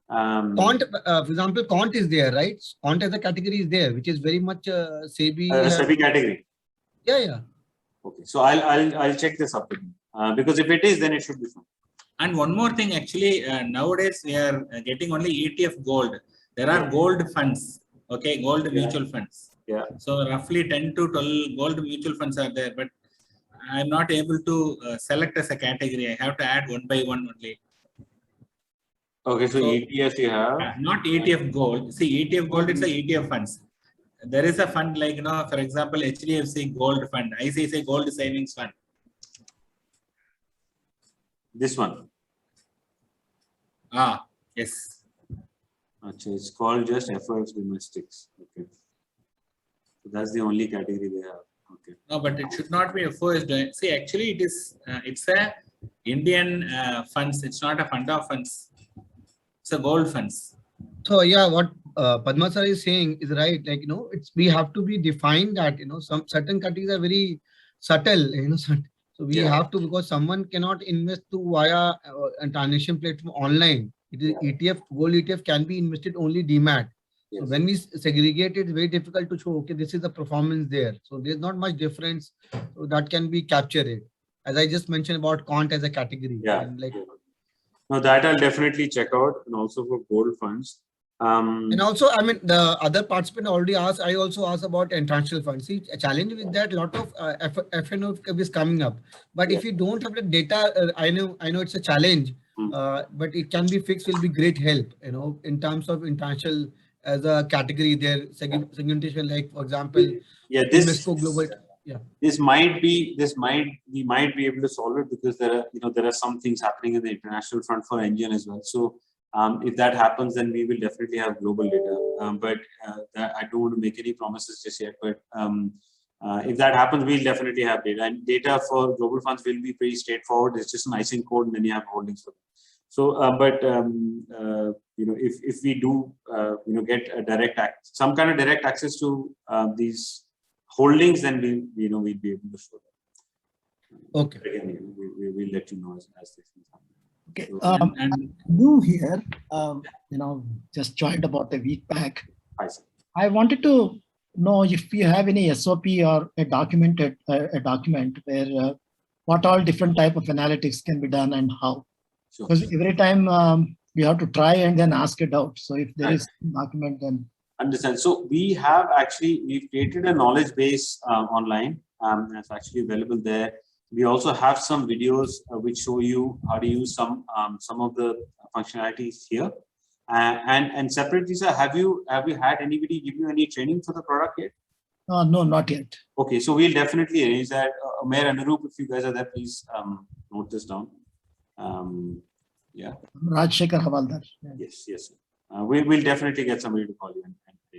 K: Quant, for example, quant is there, right? Quant as a category is there, which is very much SEBI.
A: SEBI category.
K: Yeah.
A: Okay, so I'll check this up because if it is, then it should be shown.
G: And one more thing, actually, nowadays we are getting only ETF gold. There are gold funds, okay, gold mutual funds.
A: Yeah.
G: So roughly 10 to 12 gold mutual funds are there, but I'm not able to select as a category. I have to add one by one only.
A: Okay, so ETFs you have.
G: Not ETF gold. See, ETF gold, it's a ETF funds. There is a fund like, for example, HDFC Gold Fund, ICICI Gold Savings Fund.
A: This one.
G: Yes.
A: Achha, it's called just FOF domestics. Okay. So that's the only category they have. Okay.
G: No, but it should not be a first. See, actually, it is. It's a Indian funds. It's not a fund of funds. It's a gold funds.
K: So yeah, what Padma sir is saying is right. Like we have to be defined that some certain categories are very subtle. So we have to, because someone cannot invest via a transaction platform online. It is ETF, gold ETF can be invested only demat. So
A: Yes.
K: when we segregate it, it's very difficult to show, okay, this is the performance there. So there's not much difference. So that can be captured. As I just mentioned about quant as a category.
A: Yeah.
K: And like,
A: No, that I'll definitely check out, and also for gold funds.
K: and also, I mean, the other participant already asked, I also asked about international funds. See, a challenge with that, a lot of FNO is coming up. But if you don't have the data, I know it's a challenge, but it can be fixed, will be great help, in terms of international as a category, their segmentation, like, for example,
A: yeah,
K: Invesco Global. Yeah.
A: we might be able to solve it, because there are some things happening in the international front for Engine as well. So if that happens, then we will definitely have global data. But I don't want to make any promises just yet. But if that happens, we'll definitely have data. And data for global funds will be pretty straightforward. It's just an ISIN code, and then you have holdings for them. So, if we do, get a some kind of direct access to these holdings, then we'd be able to show that.
K: Okay.
A: Again, we'll let you know as these things happen.
L: Okay.
A: So,
L: I'm new here. Just joined about a week back. I wanted to know if you have any SOP or a document where what all different type of analytics can be done and how.
A: Sure.
L: Because every time we have to try and then ask it out. So if there is a document, then
A: understand. So we've created a knowledge base online. It's actually available there. We also have some videos which show you how to use some of the functionalities here. And separately, sir, have you had anybody give you any training for the product yet?
L: No, not yet.
A: Okay, so we'll definitely arrange that. Mayor Anurup, if you guys are there, please note this down. Yeah.
L: Rajshekhar Havaldar.
A: Yes. We will definitely get somebody to call you.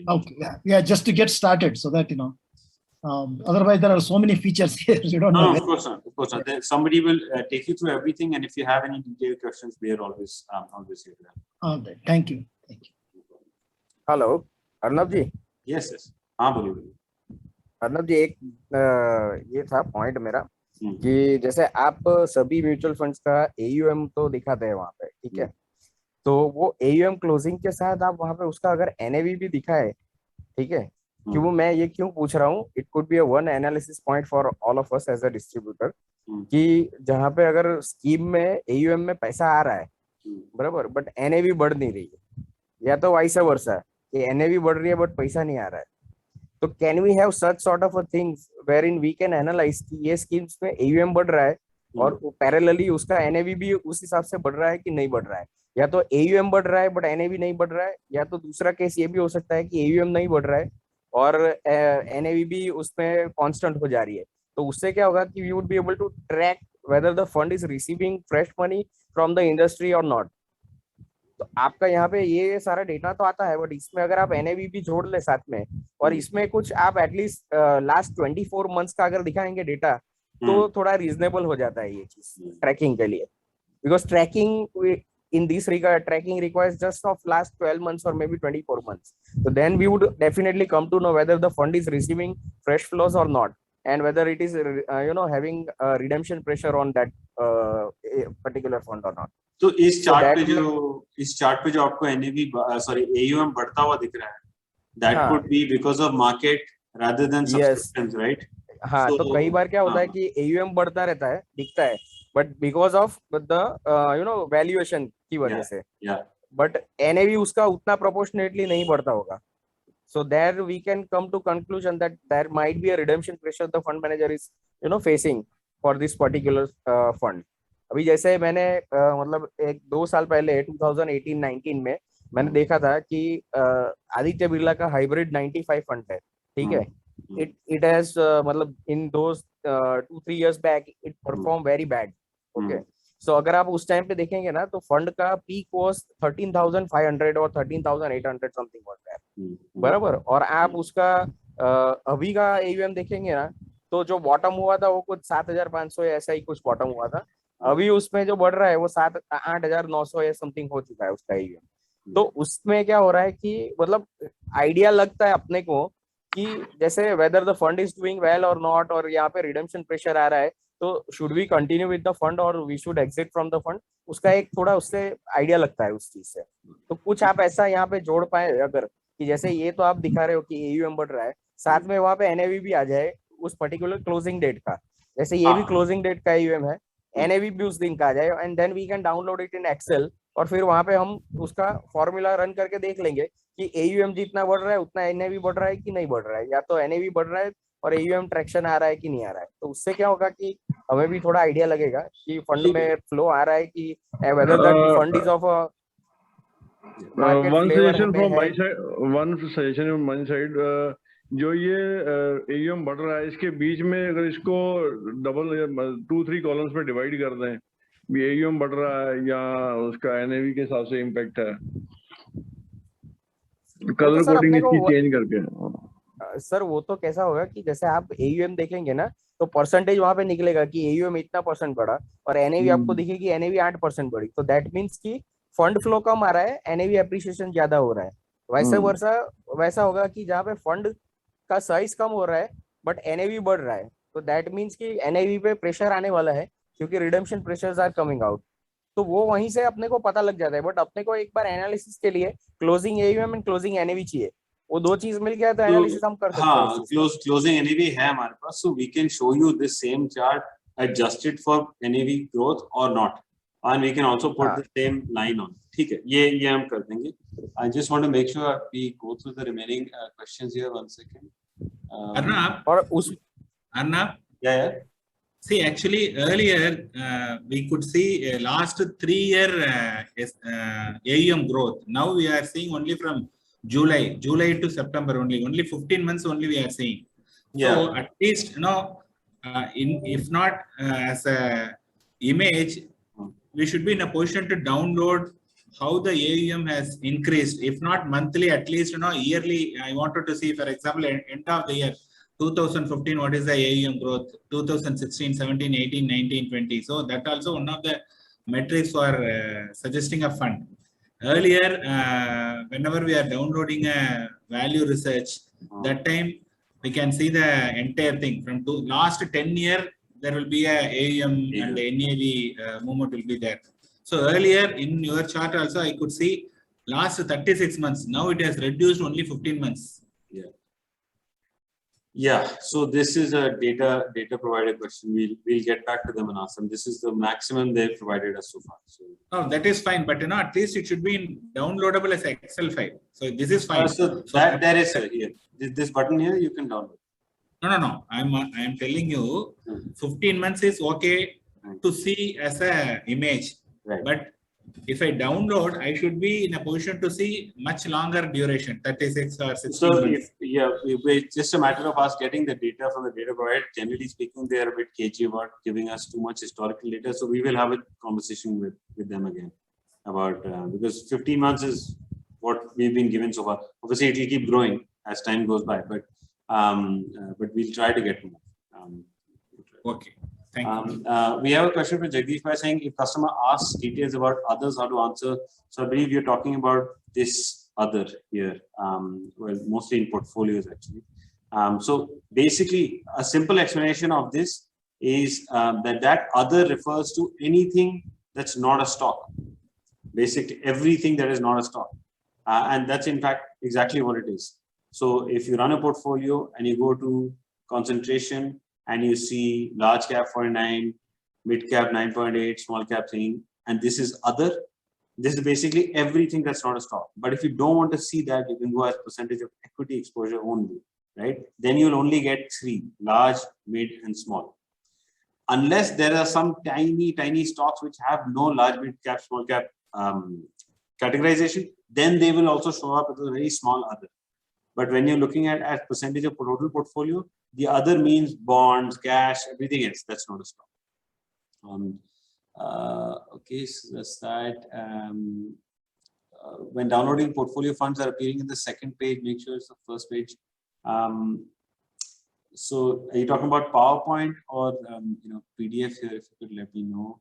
L: Okay. Yeah. Just to get started, so that otherwise there are so many features here. You don't know.
A: No, of course not. Somebody will take you through everything, and if you have any detailed questions, we are always here to help.
L: Okay. Thank you.
H: Hello, Arnab ji.
A: Yes. हाँ बोलिए.
H: अर्नब जी, एक ये था point मेरा कि जैसे आप सभी म्यूचुअल फंड्स का AUM तो दिखाते हैं वहां पे, ठीक है, तो वो AUM क्लोजिंग के साथ आप वहां पे उसका अगर NAV भी दिखाए, ठीक है, क्यों मैं ये क्यों पूछ रहा हूँ, it could be one analysis point for all of us as a distributor, कि जहाँ पे अगर स्कीम में AUM में पैसा आ रहा है बराबर, बट NAV बढ़ नहीं रही है, या तो वाइस वर्सा कि NAV बढ़ रही है बट पैसा नहीं आ रहा है, तो can we have such sort of a things where in we can analyse कि ये स्कीम्स में AUM बढ़ रहा है और पैरेलली उसका NAV भी उस हिसाब से बढ़ रहा है कि नहीं बढ़ रहा है, या तो AUM बढ़ रहा है बट NAV नहीं बढ़ रहा है, या तो दूसरा केस ये भी हो सकता है कि AUM नहीं बढ़ रहा है और NAV भी उसमें कांस्टेंट हो जा रही है, तो उससे क्या होगा कि we would be able to track whether the fund is receiving fresh money from the industry और नॉट. तो आपका यहाँ पे ये सारा डेटा तो आता है, बट इसमें अगर आप NAV भी जोड़ ले साथ में और इसमें कुछ आप एटलीस्ट लास्ट 24 मंथ्स का अगर दिखाएंगे डेटा, तो थोड़ा रीजनेबल हो जाता है ये चीज ट्रैकिंग के लिए, because tracking in this regard, tracking requires just of last 12 months or maybe 24 months. So then we would definitely come to know whether the fund is receiving fresh flows or not, and whether it is having redemption pressure on that particular fund or not.
A: तो इस chart पे जो आपको AUM बढ़ता हुआ दिख रहा है, that could be because of market rather than subscriptions, right?
H: हाँ, तो कई बार क्या होता है कि AUM बढ़ता रहता है, दिखता है, but because of the valuation की वजह से, बट NAV उसका उतना प्रोपोर्शनेटली नहीं बढ़ता होगा. So there we can come to conclusion that there might be a redemption pressure the fund manager is facing for this particular fund. अभी जैसे मैंने मतलब 1-2 साल पहले 2018-19 में मैंने देखा था कि आदित्य बिरला का हाइब्रिड 95 फंड है, ठीक है, it has मतलब in those 2-3 years back it performed very bad. Okay, so अगर आप उस टाइम पे देखेंगे ना, तो फंड का पीक was 13,500 और 13,800 समथिंग was there, बराबर, और आप उसका अभी का AUM देखेंगे ना, तो जो बॉटम हुआ था वो कुछ 7,500 ऐसा ही कुछ बॉटम हुआ था, अभी उसमें जो बढ़ रहा है वो 8,900 या समथिंग हो चुका है उसका AUM. तो उसमें क्या हो रहा है कि मतलब आइडिया लगता है अपने को कि जैसे weather the fund is doing well और नॉट, और यहाँ पे रिडेम्पशन प्रेशर आ रहा है, तो should we continue with the fund or we should exit from the fund? उसका एक थोड़ा उससे आइडिया लगता है उस चीज से। तो कुछ आप ऐसा यहाँ पे जोड़ पाए अगर, कि जैसे ये तो आप दिखा रहे हो कि AUM बढ़ रहा है, साथ में वहाँ पे NAV भी आ जाए उस पर्टिकुलर क्लोजिंग डेट का, जैसे ये भी क्लोजिंग डेट का AUM है, NAV भी उस दिन का आ जाए, and then we can download it in Excel, और फिर वहां पे हम उसका फॉर्मूला रन करके देख लेंगे कि AUM जितना बढ़ रहा है उतना NAV बढ़ रहा है कि नहीं बढ़ रहा है, या तो NAV बढ़ रहा है और AUM ट्रैक्शन आ रहा है कि नहीं आ रहा है। तो उससे क्या होगा कि हमें भी थोड़ा आइडिया लगेगा कि फंड में फ्लो आ रहा है कि whether that fund is of a
E: one suggestion from my side, जो ये AUM बढ़ रहा है इसके बीच में अगर इसको डबल 2-3 कॉलम्स में डिवाइड कर दें, भी AUM बढ़ रहा है या उसका NAV के हिसाब से इम्पैक्ट है, कलर कोडिंग इसकी चेंज करके।
H: सर वो तो कैसा होगा कि जैसे आप AUM देखेंगे ना, तो परसेंटेज वहां पे निकलेगा कि AUM इतना % बढ़ा, और NAV आपको दिखेगी NAV 8% बढ़ी, तो दैट मीन्स कि फंड फ्लो कम आ रहा है, NAV एप्रिसिएशन ज्यादा हो रहा है। वैसा होगा कि जहाँ पे फंड का साइज कम हो रहा है बट NAV बढ़ रहा है, तो दैट मीन्स कि NAV पे प्रेशर आने वाला है क्योंकि redemption pressures are coming out. तो वो वहीं से अपने को पता लग जाता है, बट अपने को एक बार एनालिसिस के लिए closing AUM and closing NAV चाहिए, वो दो चीज मिल गया तो एनालिसिस हम कर सकते हैं।
A: हाँ, क्लोजिंग NAV है हमारे पास, so we can show you this same chart adjusted for NAV growth or not, and we can also put the same line on. ठीक है, ये हम कर देंगे। I just want to make sure we go through the remaining questions here. 1 second.
G: Arnab,
H: और उस
G: Arnab,
A: yeah.
G: See, actually, earlier we could see last 3-year AUM growth. Now we are seeing only from July to September only 15 months only we are seeing.
A: Yeah.
G: So at least, you know, if not as a image, we should be in a position to download how the AUM has increased. If not monthly, at least, you know, yearly. I wanted to see, for example, end of the year. 2015, what is the AUM growth? 2016, 17, 18, 19, 20. So that also one of the metrics for suggesting a fund. Earlier, whenever we are downloading a value research, that time we can see the entire thing from last 10 years. There will be a AUM and NAV movement will be there. So earlier in your chart also I could see last 36 months. Now it has reduced only 15 months.
A: Yeah, so this is a data provided question. We'll get back to them and ask them. This is the maximum they've provided us so far. So
G: no, that is fine, but you know, at least it should be downloadable as an Excel file. So this is fine.
A: So that there is here. This button here you can download.
G: No. I'm telling you, 15 months is okay to see as a image,
A: right.
G: But if I download, I should be in a position to see much longer duration, 36 or 16
A: so
G: months.
A: It's just a matter of us getting the data from the data provider. Generally speaking, they are a bit cagey about giving us too much historical data. So we will have a conversation with them again about because 15 months is what we've been given so far. Obviously, it will keep growing as time goes by, but we'll try to get more.
G: Okay. Thank you.
A: We have a question from Jagdish by saying if customer asks details about others, how to answer. So I believe you're talking about this other here, well, mostly in portfolios actually. So basically a simple explanation of this is that other refers to anything that's not a stock. Basically everything that is not a stock. And that's in fact exactly what it is. So if you run a portfolio and you go to concentration, and you see large cap 49, mid cap 9.8, small cap 3, and this is other. This is basically everything that's not a stock. But if you don't want to see that, you can go as percentage of equity exposure only, right? Then you'll only get 3, large, mid, and small. Unless there are some tiny stocks which have no large, mid cap, small cap categorization, then they will also show up as a very small other. But when you're looking at as percentage of total portfolio, the other means bonds, cash, everything else. That's not a stock. Okay, so that's that. When downloading portfolio funds are appearing in the second page, make sure it's the first page. So are you talking about PowerPoint or PDF here? If you could let me know.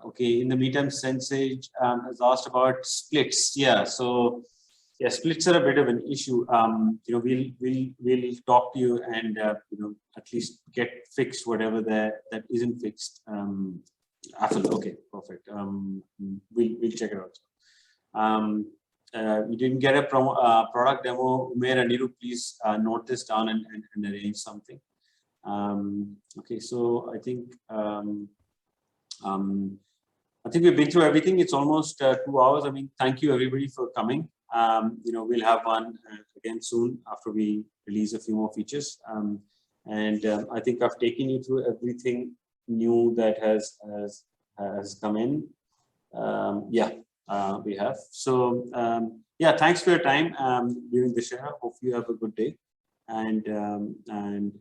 A: Okay, in the meantime, Sensage has asked about splits. Yeah, so Yeah, splits are a bit of an issue. You know, we'll talk to you and you know, at least get fixed whatever that isn't fixed. Apple, okay, perfect. We'll check it out. We didn't get a product demo. Umair and Niru, please note this down and arrange something. Okay, so I think we've been through everything. It's almost 2 hours. I mean, thank you everybody for coming. You know, we'll have one again soon after we release a few more features. I think I've taken you through everything new that has come in. We have. So yeah, thanks for your time during the share. Hope you have a good day. And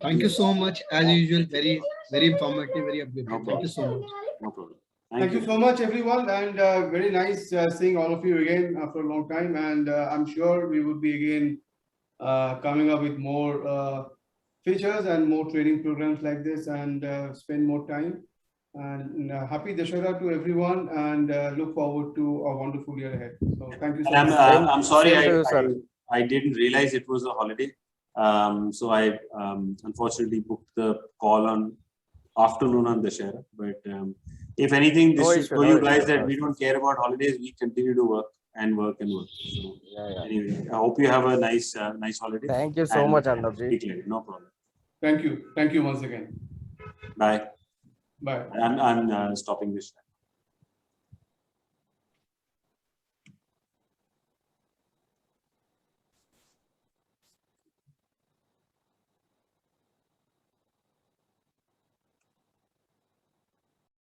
K: thank you so much as usual. Very informative, very updated.
A: No
K: Thank you so much.
A: No problem.
F: Thank you so much, everyone, and very nice seeing all of you again after a long time. And I'm sure we will be again coming up with more features and more training programs like this, and spend more time. And happy Dussehra to everyone, and look forward to a wonderful year ahead. So thank you so much.
A: I'm sorry, I didn't realize it was a holiday. So I unfortunately booked the call on afternoon on Dussehra, but if anything, this should show you guys that we don't care about holidays. We continue to work and work and work. So anyway, I hope you have a nice holiday.
H: Thank you so much, Arnabji.
A: No problem.
F: Thank you once again.
A: Bye.
F: Bye.
A: I'm stopping this.